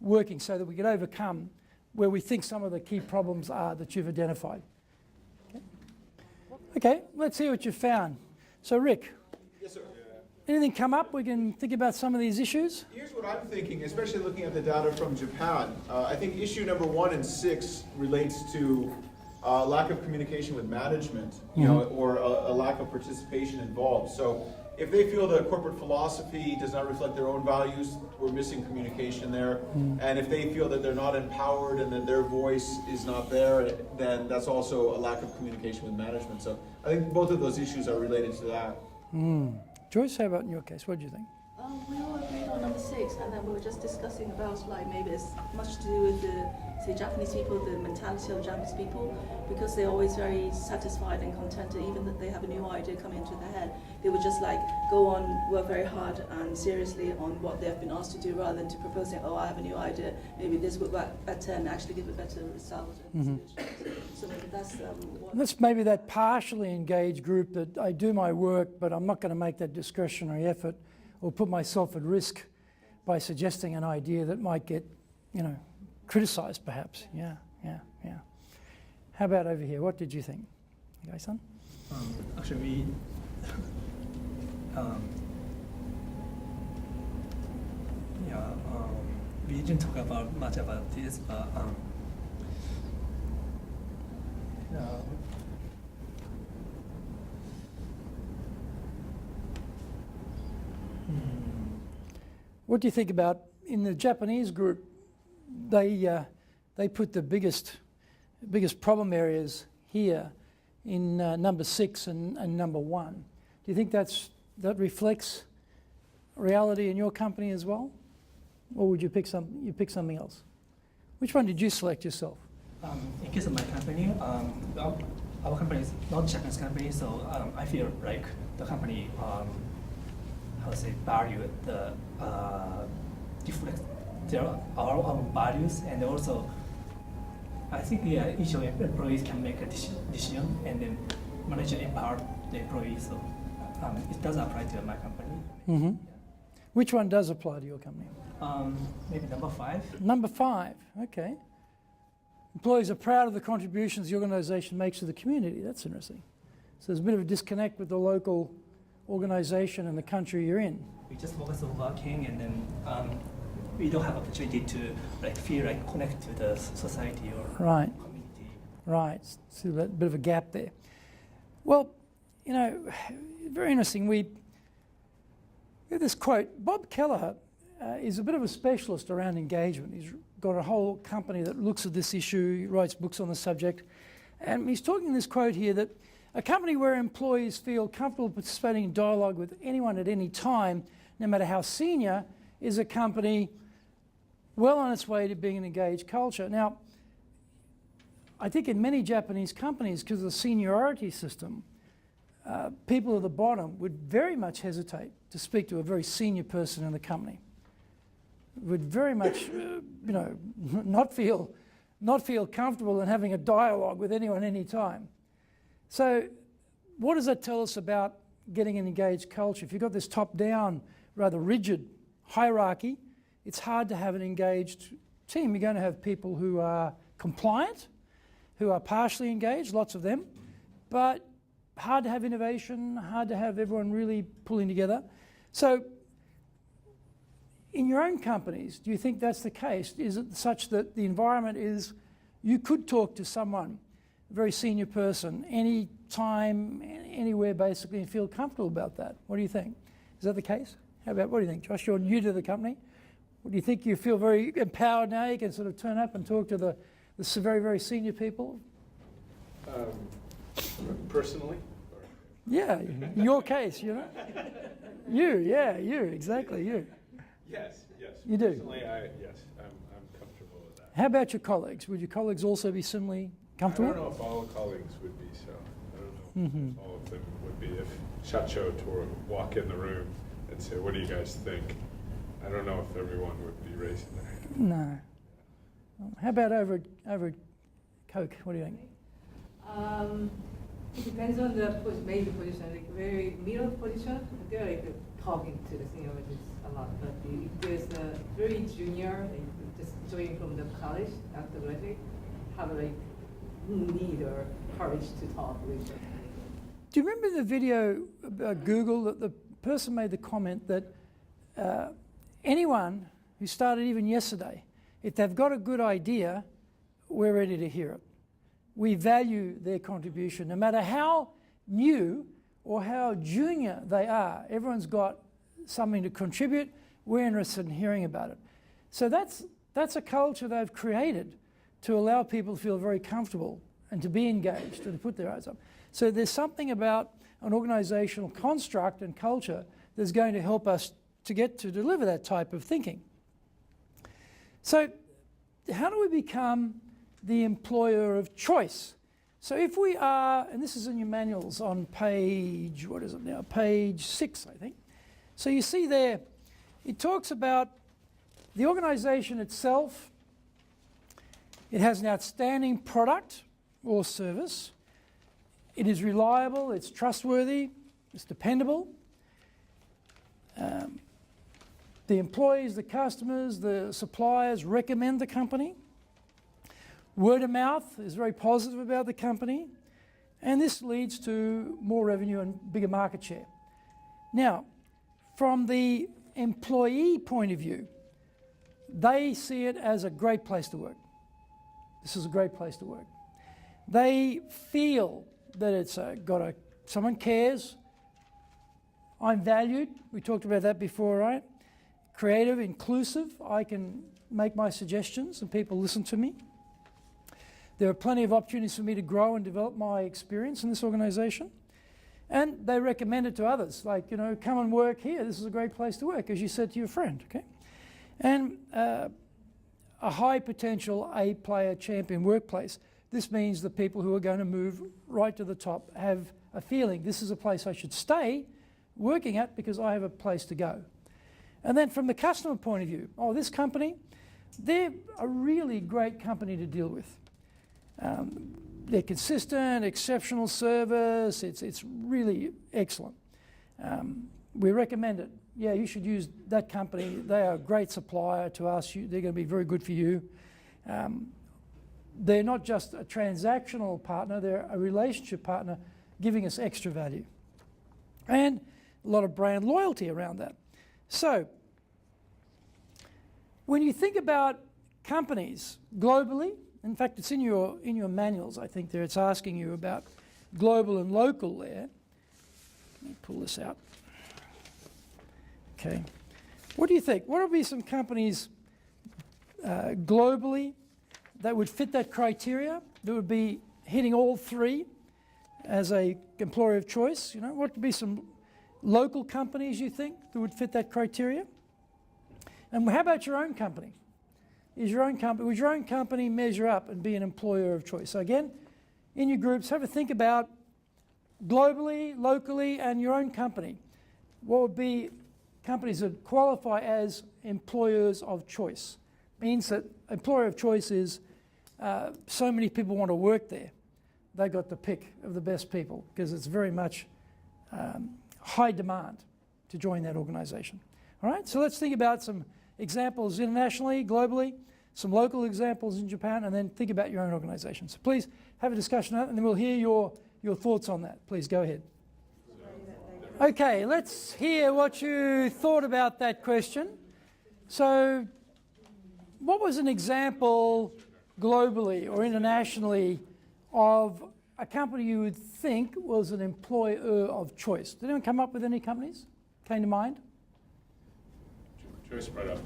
working so that we could overcome where we think some of the key problems are that you've identified. Okay, let's hear what you found. So Rick. Yes, sir. Anything come up? We can think about some of these issues. Here's what I'm thinking, especially looking at the data from Japan. I think issue number 1 and 6 relates to lack of communication with management, or a lack of participation involved. So if they feel the corporate philosophy does not reflect their own values, we're missing communication there. And if they feel that they're not empowered and that their voice is not there, then that's also a lack of communication with management. So I think both of those issues are related to that. Joyce, how about in your case? What do you think? We all agreed on number 6, and then we were just discussing about maybe it's much to do with the Japanese people, the mentality of Japanese people, because they're always very satisfied and contented, even that they have a new idea come into their head. They would just go on, work very hard and seriously on what they've been asked to do, rather than to proposing, I have a new idea, maybe this would work better and actually give a better result. So maybe that's That's maybe that partially engaged group that I do my work, but I'm not going to make that discretionary effort or put myself at risk by suggesting an idea that might get, criticised perhaps. Yeah. How about over here? What did you think? Okay, son? Actually, we didn't talk about much about this, but what do you think about in the Japanese group? They put the biggest problem areas here in number 6 and number 1. Do you think that reflects reality in your company as well, or would you pick something else? Which one did you select yourself? In case of my company, our company is not a Japanese company, so I feel like the company, value the reflect our own values, and also I think each of the employees can make a decision, and then manager empower the employees. So it does apply to my company. Mm-hmm. Yeah. Which one does apply to your company? Maybe number 5. Number 5, okay. Employees are proud of the contributions the organisation makes to the community. That's interesting. So there's a bit of a disconnect with the local organisation and the country you're in. We just focus on working, and then we don't have opportunity to feel connect to the society or community. Right. So a bit of a gap there. Well, very interesting. This quote, Bob Keller is a bit of a specialist around engagement. He's got a whole company that looks at this issue, he writes books on the subject, and he's talking in this quote here that a company where employees feel comfortable participating in dialogue with anyone at any time, no matter how senior, is a company well on its way to being an engaged culture. Now, I think in many Japanese companies, because of the seniority system, people at the bottom would very much hesitate to speak to a very senior person in the company. Would very much, not feel comfortable in having a dialogue with anyone any time. So, what does that tell us about getting an engaged culture? If you've got this top-down, rather rigid hierarchy, it's hard to have an engaged team. You're going to have people who are compliant, who are partially engaged, lots of them, but hard to have innovation, hard to have everyone really pulling together. So, in your own companies, do you think that's the case? Is it such that the environment is, you could talk to someone, a very senior person, any time, anywhere basically, and feel comfortable about that? What do you think? Is that the case? What do you think, Josh? You're new to the company. Do you think you feel very empowered now? You can sort of turn up and talk to the very, very senior people? Personally? Yeah, in your case, you, exactly, you. Yes. You do? Personally, yes, I'm comfortable with that. How about your colleagues? Would your colleagues also be similarly comfortable? I don't know if all colleagues would be so. I don't know if all of them would be. If Shacho were to walk in the room and say, what do you guys think? I don't know if everyone would be raising their hand. No. How about over at Coke? What do you think? It depends on the major position. Like very middle position, they're like talking to the seniorities a lot. But if there's a very junior, like just joining from the college after graduate, have like need or courage to talk with them. Do you remember the video about Google that the person made the comment that anyone who started even yesterday, if they've got a good idea, we're ready to hear it. We value their contribution. No matter how new or how junior they are, everyone's got something to contribute. We're interested in hearing about it. So that's a culture they've created to allow people to feel very comfortable and to be engaged and to put their eyes up. So there's something about an organisational construct and culture that's going to help us to get to deliver that type of thinking. So how do we become the employer of choice? So if we are, and this is in your manuals on page, what is it now? Page 6, I think. So you see there, it talks about the organisation itself. It has an outstanding product or service. It is reliable, it's trustworthy, it's dependable. The employees, the customers, the suppliers recommend the company. Word of mouth is very positive about the company, and this leads to more revenue and bigger market share. Now, from the employee point of view, they see it as a great place to work. This is a great place to work. They feel that it's someone cares. I'm valued. We talked about that before, right? Creative, inclusive. I can make my suggestions and people listen to me. There are plenty of opportunities for me to grow and develop my experience in this organisation. And they recommend it to others, like, come and work here. This is a great place to work, as you said to your friend, okay? And a high potential A-player champion workplace. This means the people who are going to move right to the top have a feeling this is a place I should stay working at because I have a place to go. And then from the customer point of view, this company, they're a really great company to deal with. They're consistent, exceptional service, it's really excellent. We recommend it. Yeah, you should use that company. They are a great supplier to us. They're going to be very good for you. They're not just a transactional partner, they're a relationship partner giving us extra value. And a lot of brand loyalty around that. So, when you think about companies globally, in fact, it's in your manuals, I think there, it's asking you about global and local there. Let me pull this out. Okay. What do you think? What would be some companies globally that would fit that criteria, that would be hitting all three as a employer of choice? You know, what would be some local companies you think that would fit that criteria? And how about your own company? Would your own company measure up and be an employer of choice? So again, in your groups, have a think about globally, locally, and your own company. What would be companies that qualify as employers of choice? Means that employer of choice is so many people want to work there. They got the pick of the best people because it's very much high demand to join that organization. All right, so let's think about some examples internationally, globally, some local examples in Japan, and then think about your own organization. So please have a discussion on that, and then we'll hear your thoughts on that. Please go ahead. Okay, let's hear what you thought about that question. So what was an example globally or internationally of a company you would think was an employer of choice? Did anyone come up with any companies? Came to mind? Joyce brought up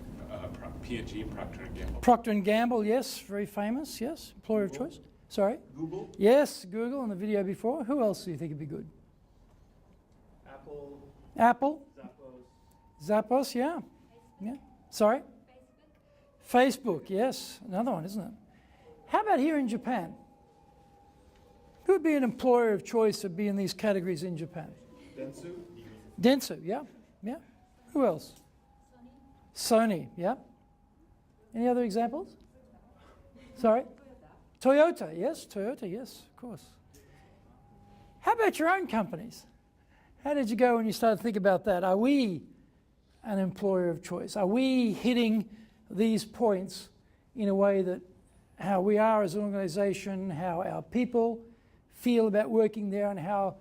P&G, Procter & Gamble. Procter & Gamble, yes, very famous, yes. Employer of choice. Sorry? Google? Yes, Google on the video before. Who else do you think would be good? Apple. Apple? Zappos. Zappos, yeah. Yeah. Sorry? Facebook, yes. Another one, isn't it? How about here in Japan? Who would be an employer of choice to be in these categories in Japan? Dentsu? Dentsu, yeah. Yeah. Who else? Sony, yeah. Any other examples? Sorry? Toyota, yes. Toyota, yes, of course. How about your own companies? How did you go when you started to think about that? Are we an employer of choice? Are we hitting these points in a way that how we are as an organization, how our people feel about working there, and how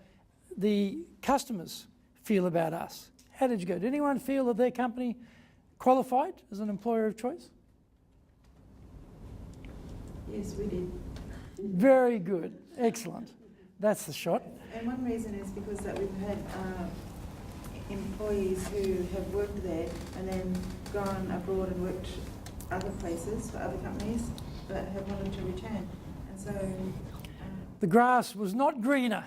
the customers feel about us? How did you go? Did anyone feel that their company qualified as an employer of choice? Yes, we did. Very good. Excellent. That's the shot. And one reason is because that we've had employees who have worked there and then gone abroad and worked other places for other companies that have wanted to return. And so the grass was not greener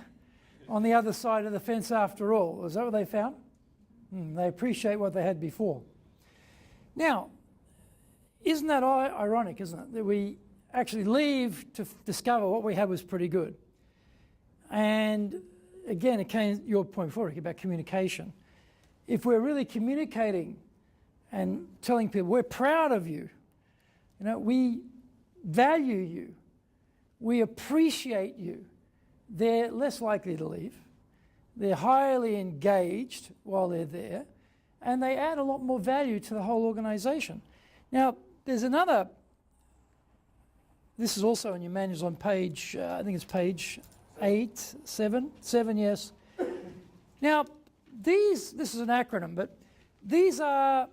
on the other side of the fence after all. Is that what they found? They appreciate what they had before. Now, isn't that ironic, isn't it, that we actually leave to discover what we had was pretty good? And again, it came your point before, Ricky, about communication. If we're really communicating and telling people we're proud of you, you know, we value you, we appreciate you, they're less likely to leave. They're highly engaged while they're there, and they add a lot more value to the whole organization. Now, there's another, this is also in your manuals on page, I think it's page 7, yes. Now, this is an acronym, but these are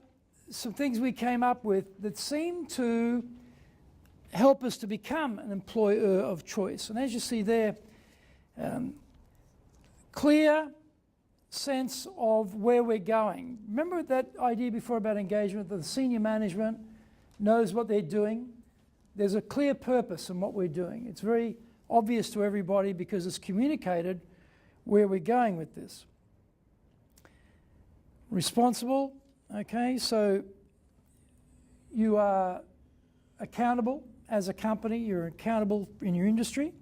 some things we came up with that seem to help us to become an employer of choice. And as you see there, clear sense of where we're going. Remember that idea before about engagement, that the senior management knows what they're doing. There's a clear purpose in what we're doing. It's very obvious to everybody because it's communicated where we're going with this. Responsible, okay, so you are accountable as a company, you're accountable in your industry.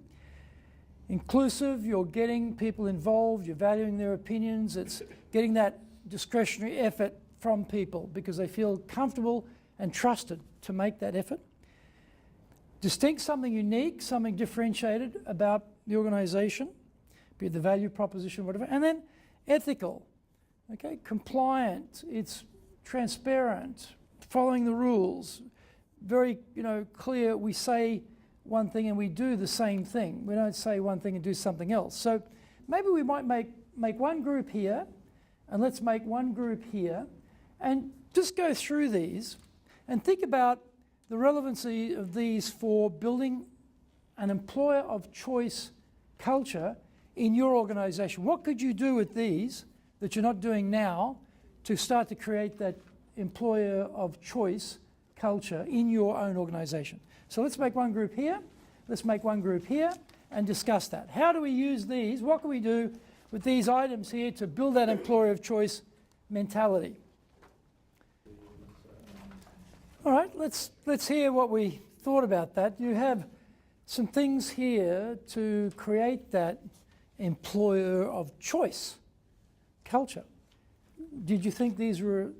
Inclusive, you're getting people involved, you're valuing their opinions, it's getting that discretionary effort from people because they feel comfortable and trusted to make that effort. Distinct, something unique, something differentiated about the organization, be it the value proposition, whatever. And then ethical, okay, compliant, it's transparent, following the rules, very, clear. We say one thing and we do the same thing. We don't say one thing and do something else. So maybe we might make one group here, and let's make one group here, and just go through these and think about the relevancy of these for building an employer of choice culture in your organization. What could you do with these that you're not doing now to start to create that employer of choice culture in your own organization. So let's make one group here, let's make one group here, and discuss that. How do we use these? What can we do with these items here to build that employer of choice mentality? All right, let's hear what we thought about that. You have some things here to create that employer of choice culture. Did you think these were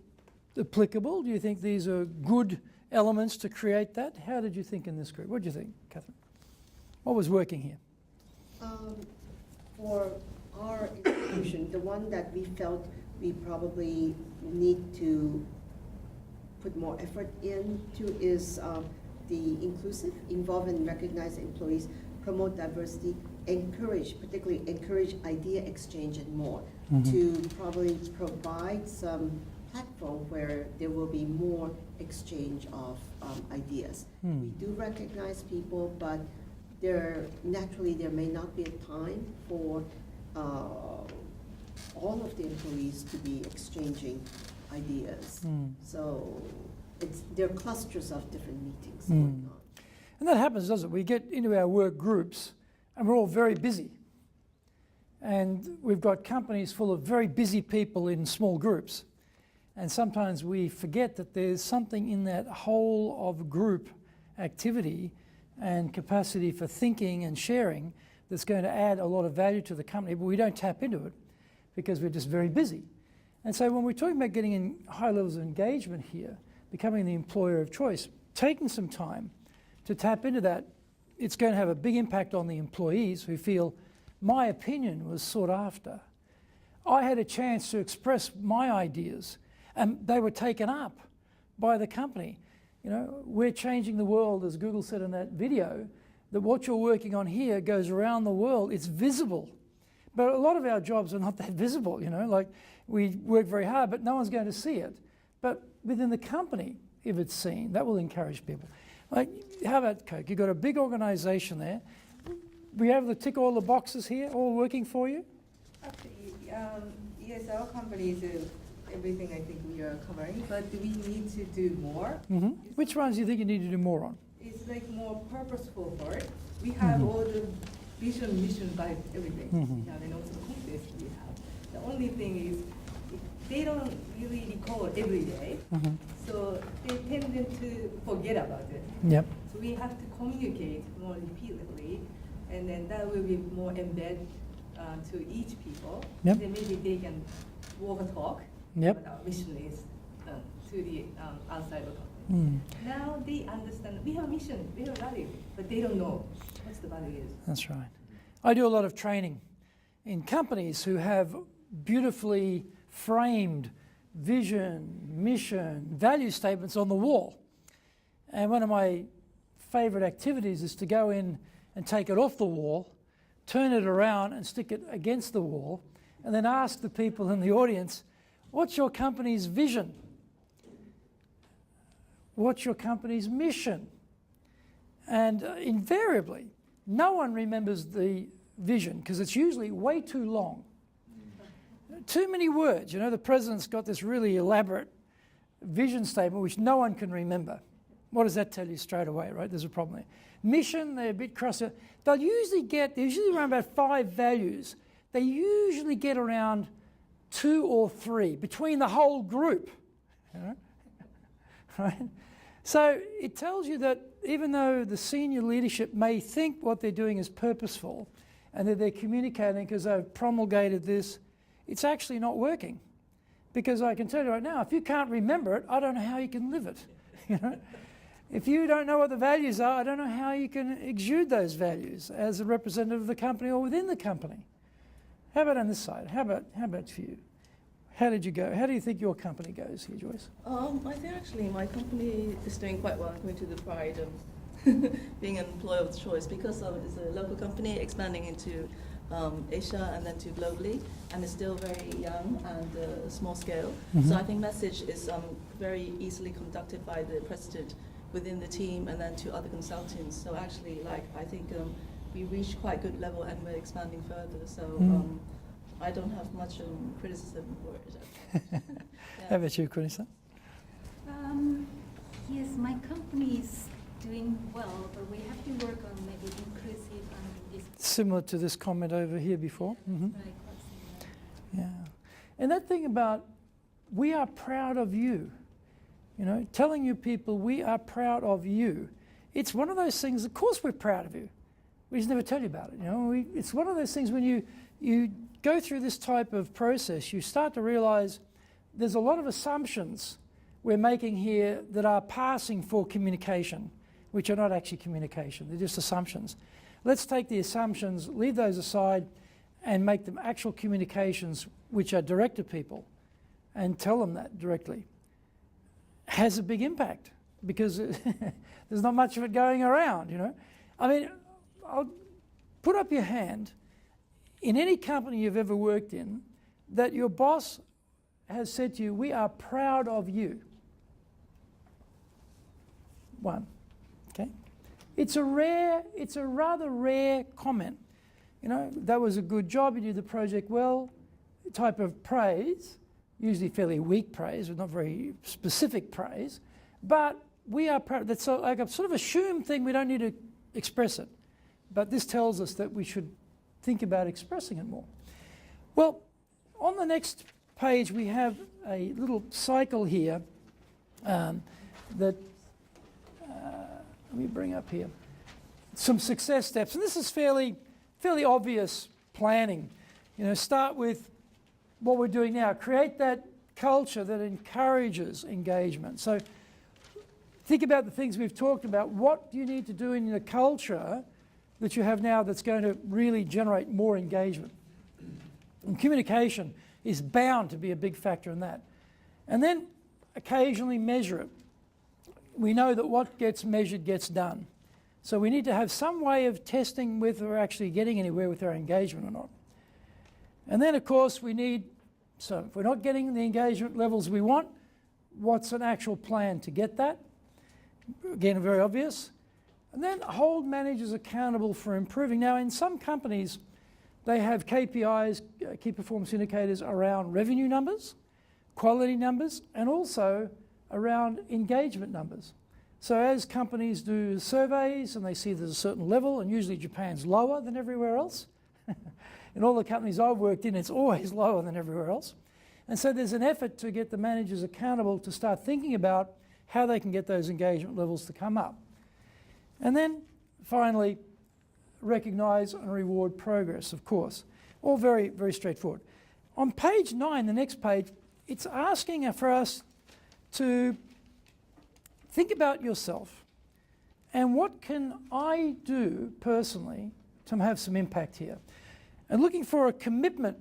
applicable? Do you think these are good elements to create that? How did you think in this group? What did you think, Catherine? What was working here? For our institution, the one that we felt we probably need to put more effort into is the inclusive, involve and recognize employees, promote diversity, particularly encourage idea exchange and more, to probably provide some platform where there will be more exchange of ideas. We do recognize people, but naturally there may not be a time for all of the employees to be exchanging ideas. So there are clusters of different meetings going on. And that happens, doesn't it? We get into our work groups and we're all very busy. And we've got companies full of very busy people in small groups. And sometimes we forget that there's something in that whole of group activity and capacity for thinking and sharing that's going to add a lot of value to the company, but we don't tap into it because we're just very busy. And so when we're talking about getting in high levels of engagement here, becoming the employer of choice, taking some time to tap into that, it's going to have a big impact on the employees who feel my opinion was sought after. I had a chance to express my ideas and they were taken up by the company. You know, we're changing the world, as Google said in that video, that what you're working on here goes around the world. It's visible. But a lot of our jobs are not that visible, you know, like we work very hard, but no one's going to see it. But within the company, if it's seen, that will encourage people. Like, how about Coke? You've got a big organization there. Were you able to tick all the boxes here, all working for you? Actually, yes, our company is everything I think we are covering, but we need to do more. Which ones do you think you need to do more on? It's like more purposeful work. We have all the vision, mission, vibe, everything. And also context we have. The only thing is, they don't really recall every day, so they tend to forget about it. Yep. So we have to communicate more repeatedly, and then that will be more embedded to each people. Yep. Then maybe they can walk a talk. Yep. What our mission is to the outside of the company. Now they understand we have a mission, we have a value, but they don't know what the value is. That's right. I do a lot of training in companies who have beautifully framed vision, mission, value statements on the wall. And one of my favorite activities is to go in and take it off the wall, turn it around and stick it against the wall, and then ask the people in the audience, what's your company's vision? What's your company's mission? And invariably, no one remembers the vision because it's usually way too long. Too many words. You know, the president's got this really elaborate vision statement which no one can remember. What does that tell you straight away, right? There's a problem there. Mission, they're a bit crosser. There's usually around about 5 values. They usually get around 2 or 3 between the whole group. You know? Right? So it tells you that even though the senior leadership may think what they're doing is purposeful and that they're communicating because they've promulgated this, it's actually not working. Because I can tell you right now, if you can't remember it, I don't know how you can live it. You know? If you don't know what the values are, I don't know how you can exude those values as a representative of the company or within the company. How about on this side? How about for you? How did you go? How do you think your company goes here, Joyce? I think actually my company is doing quite well according to the pride of being an employer of choice because it's a local company expanding into Asia and then to globally, and it's still very young and small scale. So I think message is very easily conducted by the president within the team and then to other consultants. So actually, like I think we reached quite good level and we're expanding further. So I don't have much criticism for it. How about you, Kunisa? Yes, my company is doing well, but we have to work on maybe inclusive and Similar to this comment over here before. Mm-hmm. right, quite similar. Yeah. And that thing about, we are proud of you. You know, telling you people, we are proud of you. It's one of those things, of course we're proud of you. We just never tell you about it. You know, it's one of those things when you go through this type of process, you start to realize there's a lot of assumptions we're making here that are passing for communication, which are not actually communication, they're just assumptions. Let's take the assumptions, leave those aside, and make them actual communications which are direct to people, and tell them that directly. Has a big impact, because there's not much of it going around, you know. I mean, I'll put up your hand in any company you've ever worked in that your boss has said to you, we are proud of you. One, okay? It's a rather rare comment. You know, that was a good job, you did the project well, type of praise, usually fairly weak praise, or not very specific praise, but we are proud. That's like a sort of assumed thing, we don't need to express it. But this tells us that we should think about expressing it more. Well, on the next page we have a little cycle here that, let me bring up here, some success steps. And this is fairly obvious planning. You know, start with what we're doing now. Create that culture that encourages engagement. So think about the things we've talked about. What do you need to do in the culture that you have now that's going to really generate more engagement? And communication is bound to be a big factor in that. And then occasionally measure it. We know that what gets measured gets done. So we need to have some way of testing whether we're actually getting anywhere with our engagement or not. And then, of course, we need, so if we're not getting the engagement levels we want, what's an actual plan to get that? Again, very obvious. And then hold managers accountable for improving. Now, in some companies, they have KPIs, key performance indicators, around revenue numbers, quality numbers, and also around engagement numbers. So as companies do surveys and they see there's a certain level, and usually Japan's lower than everywhere else. In all the companies I've worked in, it's always lower than everywhere else. And so there's an effort to get the managers accountable to start thinking about how they can get those engagement levels to come up. And then finally, recognize and reward progress, of course. All very, very straightforward. On page 9, the next page, it's asking for us to think about yourself and what can I do personally to have some impact here. And looking for a commitment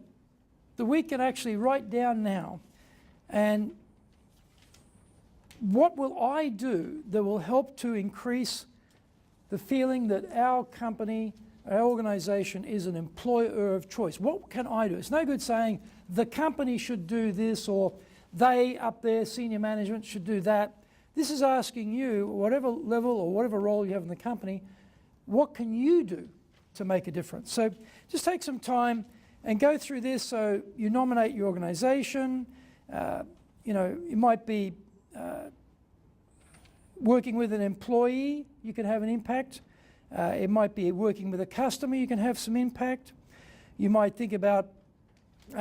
that we can actually write down now. And what will I do that will help to increase the feeling that our company, our organization is an employer of choice? What can I do? It's no good saying the company should do this or they up there, senior management, should do that. This is asking you, whatever level or whatever role you have in the company, what can you do to make a difference? So just take some time and go through this. So you nominate your organization. You know, it might be working with an employee, you can have an impact. It might be working with a customer, you can have some impact. You might think about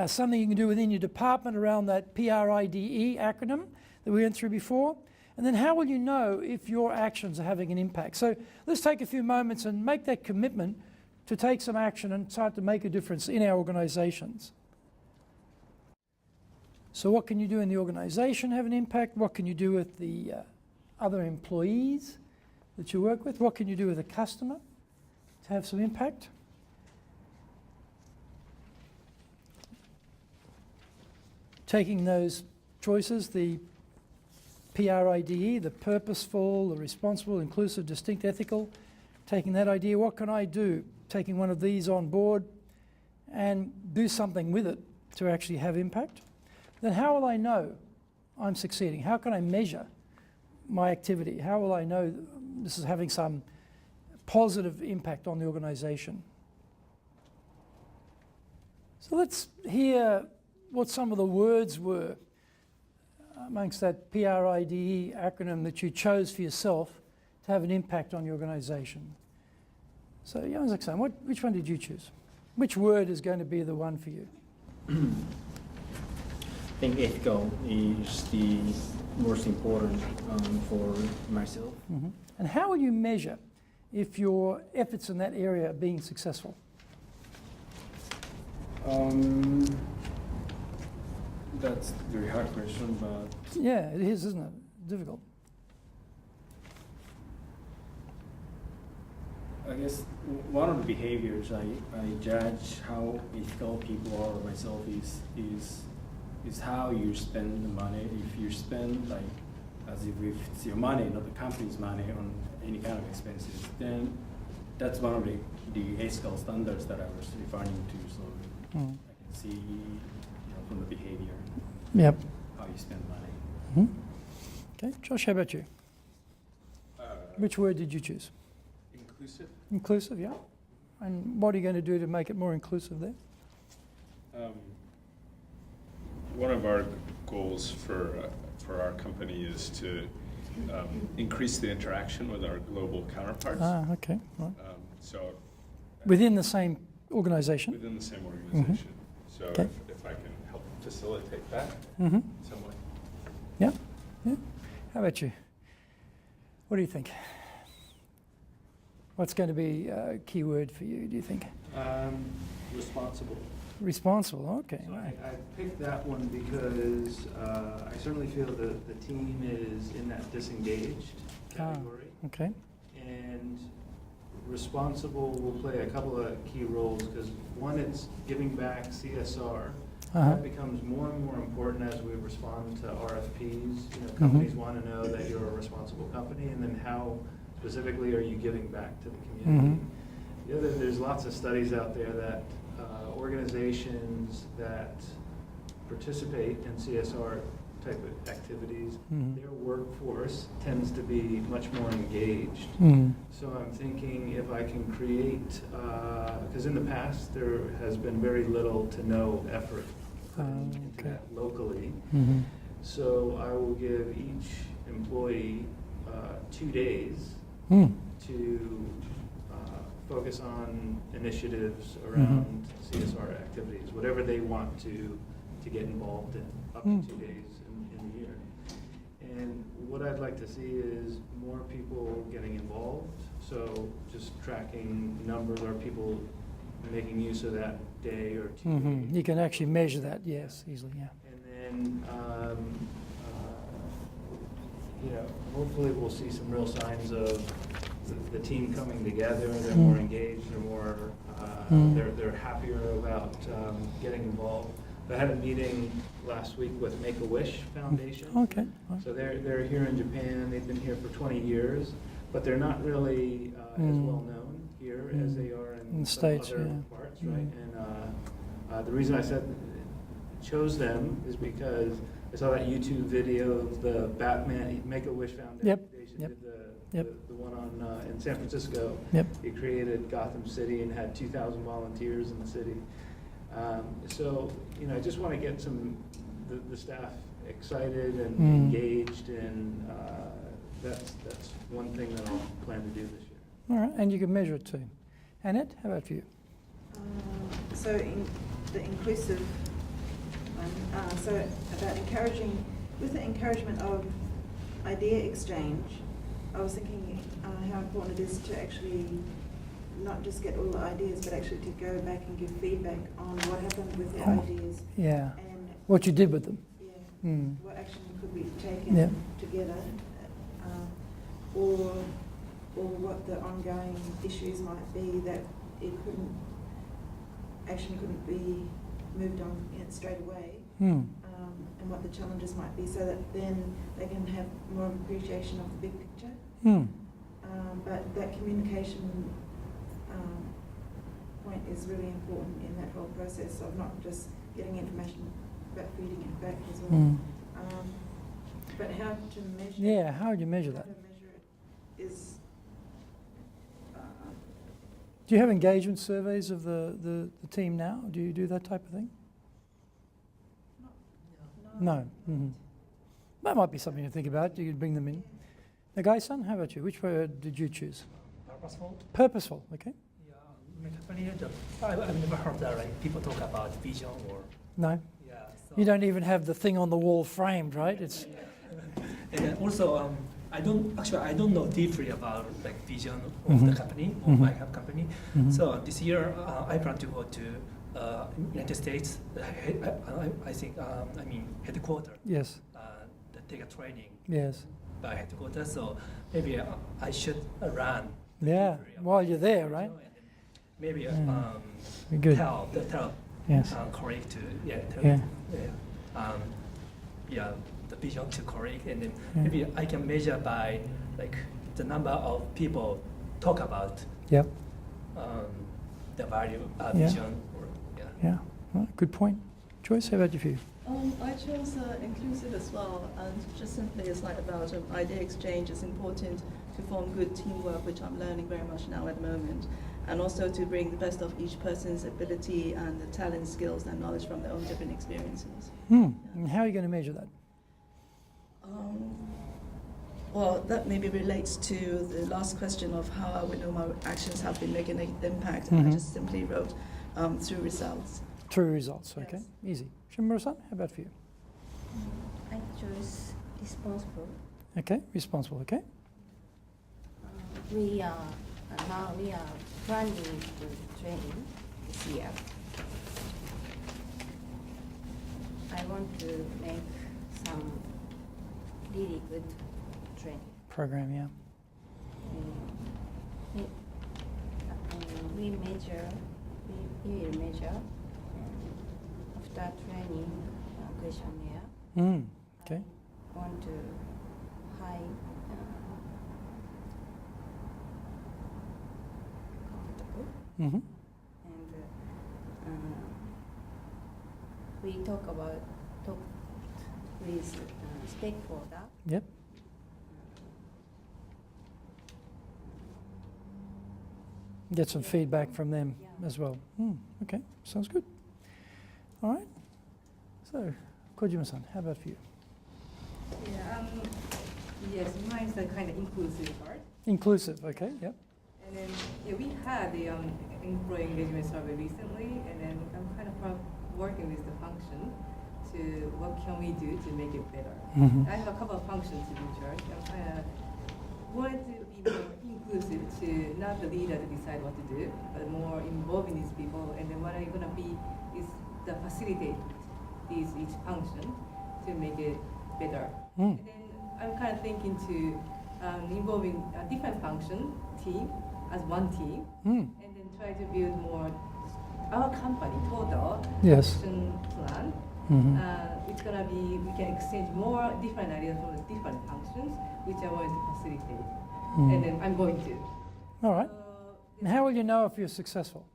something you can do within your department around that PRIDE acronym that we went through before. And then how will you know if your actions are having an impact? So let's take a few moments and make that commitment to take some action and start to make a difference in our organizations. So what can you do in the organization have an impact? What can you do with the other employees that you work with? What can you do with a customer to have some impact? Taking those choices, the PRIDE, the purposeful, the responsible, inclusive, distinct, ethical, taking that idea, what can I do? Taking one of these on board and do something with it to actually have impact. Then how will I know I'm succeeding? How can I measure my activity? How will I know this is having some positive impact on the organization? So So let's hear what some of the words were amongst that PRIDE acronym that you chose for yourself to have an impact on your organisation. So, Yamazaki-san, which one did you choose? Which word is going to be the one for you? I think ethical is the most important for myself. Mm-hmm. And how will you measure if your efforts in that area are being successful? That's a very hard question, but... Yeah, it is, isn't it? Difficult. I guess one of the behaviors I judge how ethical people are or myself is how you spend the money. If you spend like as if it's your money, not the company's money, on any kind of expenses, then that's one of the ethical standards that I was referring to. So I can see from the behavior how you spend money. Okay, Josh, how about you? Which word did you choose? Inclusive. Inclusive, yeah. And what are you going to do to make it more inclusive there? One of our goals for our company is to increase the interaction with our global counterparts. Okay. Right. So within the same organisation? Within the same organisation. So okay. if I can help facilitate that in some way. Yeah. How about you? What do you think? What's going to be a key word for you, do you think? Responsible. Responsible, okay. So I picked that one because I certainly feel that the team is in that disengaged category. Okay. And responsible will play a couple of key roles because one, it's giving back CSR. That becomes more and more important as we respond to RFPs. Companies want to know that you're a responsible company, and then how specifically are you giving back to the community? The other, there's lots of studies out there that organizations that participate in CSR type of activities, their workforce tends to be much more engaged. So I'm thinking if I can create, because in the past there has been very little to no effort put into that locally. So I will give each employee 2 days to focus on initiatives around CSR activities, whatever they want to get involved in, up to 2 days in the year. And what I'd like to see is more people getting involved. So just tracking numbers, are people making use of that day or 2 days? You can actually measure that, yes, easily, yeah. And then, hopefully we'll see some real signs of the team coming together. They're more engaged. They're more. They're happier about getting involved. I had a meeting last week with Make-A-Wish Foundation. Okay. So they're here in Japan. They've been here for 20 years, but they're not really as well known here as they are in some States, other parts, right? And the reason I chose them is because I saw that YouTube video of the Batman Make-A-Wish Foundation. Did the one on in San Francisco. He created Gotham City and had 2,000 volunteers in the city. So I just want to get the staff excited and engaged, and that's one thing that I'll plan to do this year. All right, and you can measure it too. Annette, how about you? So in the inclusive one, so about with the encouragement of idea exchange, I was thinking how important it is to actually not just get all the ideas, but actually to go back and give feedback on what happened with the ideas. Yeah. And what you did with them. Yeah. What action could be taken together, or what the ongoing issues might be that action couldn't be moved on straight away. And what the challenges might be, so that then they can have more of appreciation of the big picture. But that communication point is really important in that whole process of not just getting information, but feeding it back as well. But how to measure? Yeah, how would you measure that? How to measure it is Do you have engagement surveys of the team now? Do you do that type of thing? No. That might be something to think about. You could bring them in. Nagai-san, how about you? Which word did you choose? Purposeful. Purposeful, okay. Yeah, my company, I've never heard that, like, people talk about vision or... No? Yeah. So You don't even have the thing on the wall framed, right? It's and also, I don't know deeply about like vision of the company, of my company. So this year, I plan to go to United States. I think, headquarters. Yes. To take a training. Yes. By headquarters. So maybe I should run. Yeah. While you're there, right? Maybe Good. tell Yes. colleague to the vision to colleague, and then maybe I can measure by like the number of people talk about Yep. the value vision. Or, Yeah. Well, good point. Joyce, how about you? For you? I chose inclusive as well, and just simply it's like about idea exchange. It's important to form good teamwork, which I'm learning very much now at the moment, and also to bring the best of each person's ability and the talent, skills, and knowledge from their own different experiences. And how are you going to measure that? Well, that maybe relates to the last question of how I would know my actions have been making an impact, and I just simply wrote through results. True results, okay. Easy. Shimura-san, how about for you? I chose responsible. Okay, responsible, okay. We are planning to training this year. I want to make some really good training. Program, yeah. We will measure after training questionnaire. Okay. Want to high comfortable. And we talk with stakeholder. Yep. Get some feedback from them as well. Okay, sounds good. All right. So, Kojima-san, how about for you? Yeah, yes, mine's the kind of inclusive part. Inclusive, okay, yep. And then we had the employee engagement survey recently, and then I'm kind of working with the function to what can we do to make it better. I have a couple of functions in church. I'm kind of wanted to be more inclusive to not the leader to decide what to do, but more involving these people. And then what I'm going to be is the facilitate each function to make it better. And then I'm kind of thinking to involving a different function team as one team, and then try to build more our company total action plan. It's gonna be we can exchange more different ideas from the different functions, which I want to facilitate, and then I'm going to. All right. And how will you know if you're successful?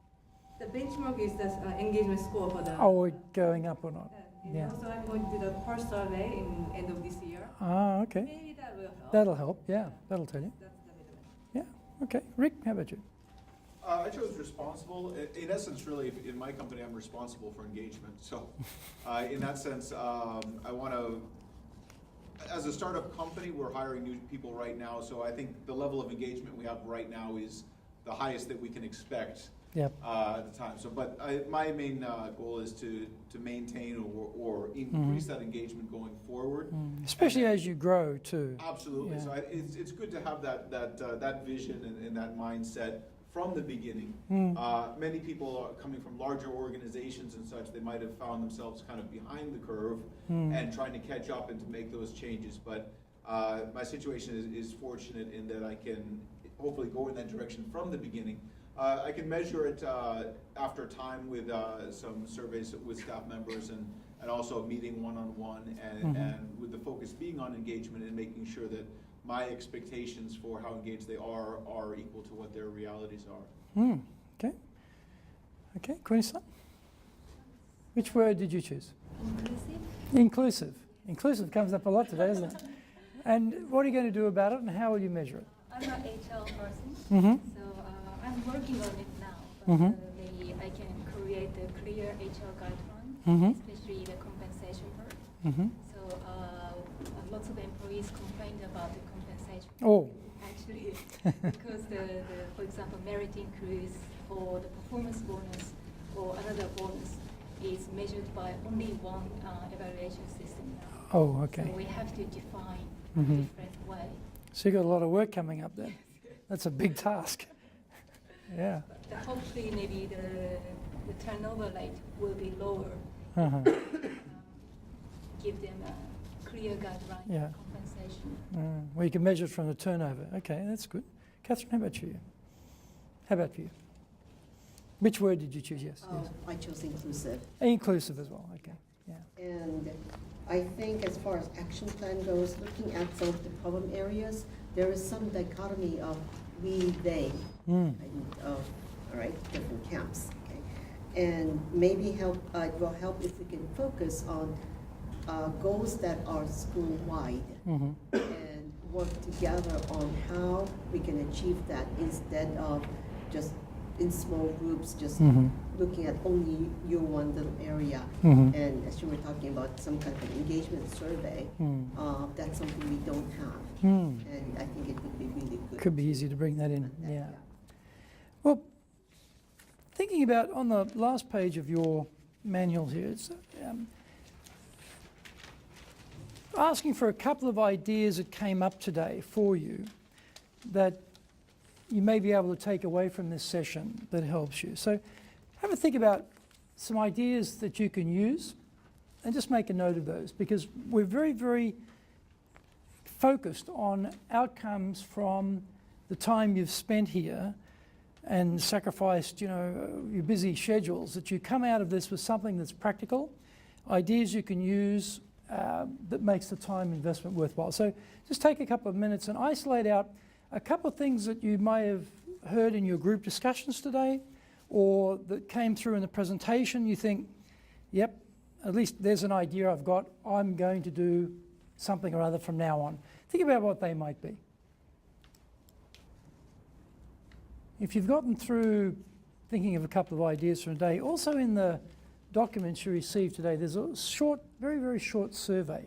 The benchmark is the engagement score for the. Oh, going up or not? Yeah. So I'm going to do the first survey in end of this year. Ah, okay. Maybe that will help. That'll help. Yeah, that'll tell you. That's the minimum. Yeah. Okay. Rick, how about you? I chose responsible. In essence, really, in my company, I'm responsible for engagement. So, in that sense, I want to. As a startup company, we're hiring new people right now. So I think the level of engagement we have right now is the highest that we can expect. Yep. At the time. So, but my main goal is to maintain or increase that engagement going forward. Especially as you grow too. Absolutely. Yeah. So it's good to have that vision and that mindset from the beginning. Many people are coming from larger organizations and such. They might have found themselves kind of behind the curve and trying to catch up and to make those changes. But my situation is fortunate in that I can hopefully go in that direction from the beginning. I can measure it after time with some surveys with staff members and also meeting one-on-one and with the focus being on engagement and making sure that my expectations for how engaged they are equal to what their realities are. Okay. Okay, Queen-san? Which word did you choose? Inclusive. Inclusive. Inclusive comes up a lot today, isn't it? And what are you going to do about it and how will you measure it? I'm an HR person, Mm-hmm. so I'm working on it now, but maybe I can create a clear HR guideline, especially the compensation part. So lots of employees complained about the compensation. Oh. Actually, because for example, merit increase or the performance bonus or another bonus is measured by only one evaluation system now. Oh, okay. So we have to define a different way. So you've got a lot of work coming up then. That's a big task. Yeah. But hopefully maybe the turnover rate will be lower. Give them a clear guideline Yeah. for compensation. Well, you can measure it from the turnover. Okay, that's good. Catherine, how about you? How about you? Which word did you choose? Yes. Yes. I chose inclusive. Inclusive as well. Okay. Yeah. And I think as far as action plan goes, looking at some of the problem areas, there is some dichotomy of we, they, and of, all right, different camps. Okay? And maybe it will help if we can focus on goals that are school-wide and work together on how we can achieve that instead of just in small groups, just looking at only your one little area. And as you were talking about some kind of an engagement survey, that's something we don't have. And I think it would be really good. Could be easy to bring that in, yeah. Well, thinking about on the last page of your manual here, it's asking for a couple of ideas that came up today for you that you may be able to take away from this session that helps you. So have a think about some ideas that you can use and just make a note of those, because we're very, very focused on outcomes from the time you've spent here and sacrificed, you know, your busy schedules, that you come out of this with something that's practical, ideas you can use that makes the time investment worthwhile. So just take a couple of minutes and isolate out a couple of things that you may have heard in your group discussions today or that came through in the presentation. You think, yep, at least there's an idea I've got. I'm going to do something or other from now on. Think about what they might be. If you've gotten through thinking of a couple of ideas from today, also in the documents you received today, there's a short, very, very short survey.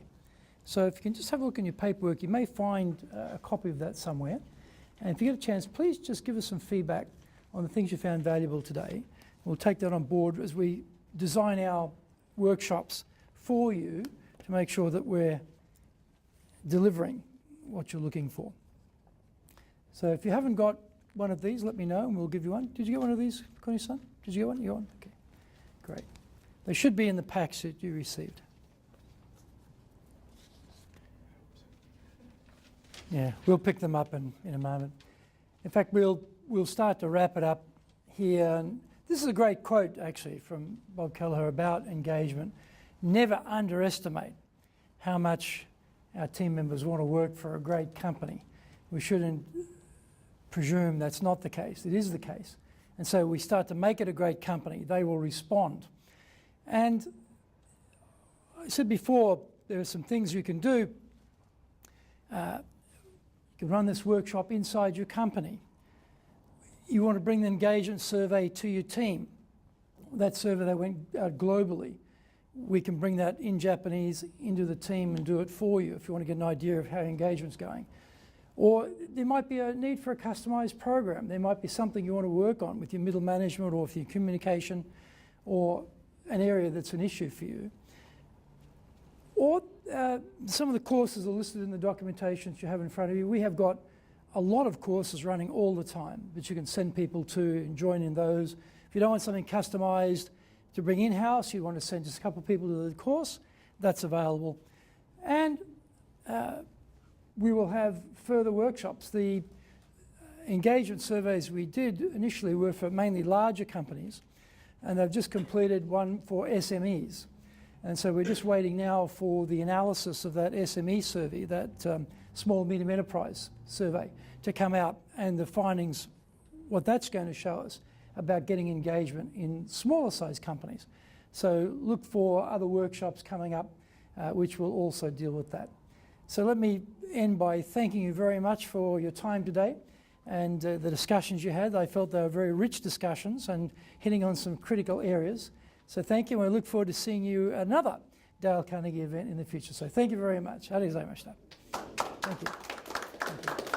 So if you can just have a look in your paperwork, you may find a copy of that somewhere. And if you get a chance, please just give us some feedback on the things you found valuable today. We'll take that on board as we design our workshops for you to make sure that we're delivering what you're looking for. So if you haven't got one of these, let me know and we'll give you one. Did you get one of these, Connie-san? Did you get one? You got one? Okay, great. They should be in the packs that you received. Yeah, we'll pick them up in a moment. In fact, we'll start to wrap it up here. And this is a great quote, actually, from Bob Kelleher about engagement. Never underestimate how much our team members want to work for a great company. We shouldn't presume that's not the case. It is the case. And so we start to make it a great company. They will respond. And I said before, there are some things you can do. You can run this workshop inside your company. You want to bring the engagement survey to your team. That survey that went out globally, we can bring that in Japanese into the team and do it for you if you want to get an idea of how engagement's going. Or there might be a need for a customized program. There might be something you want to work on with your middle management or with your communication or an area that's an issue for you. Or some of the courses are listed in the documentation that you have in front of you. We have got a lot of courses running all the time that you can send people to and join in those. If you don't want something customized to bring in-house, you want to send just a couple of people to the course, that's available. And we will have further workshops. The engagement surveys we did initially were for mainly larger companies, and they've just completed one for SMEs. And so we're just waiting now for the analysis of that SME survey, that small medium enterprise survey, to come out and the findings, what that's going to show us about getting engagement in smaller size companies. So look for other workshops coming up which will also deal with that. So let me end by thanking you very much for your time today. and the discussions you had. I felt they were very rich discussions and hitting on some critical areas. So thank you, and I look forward to seeing you at another Dale Carnegie event in the future. So thank you very much. ありがとうございました。Thank you. Thank you.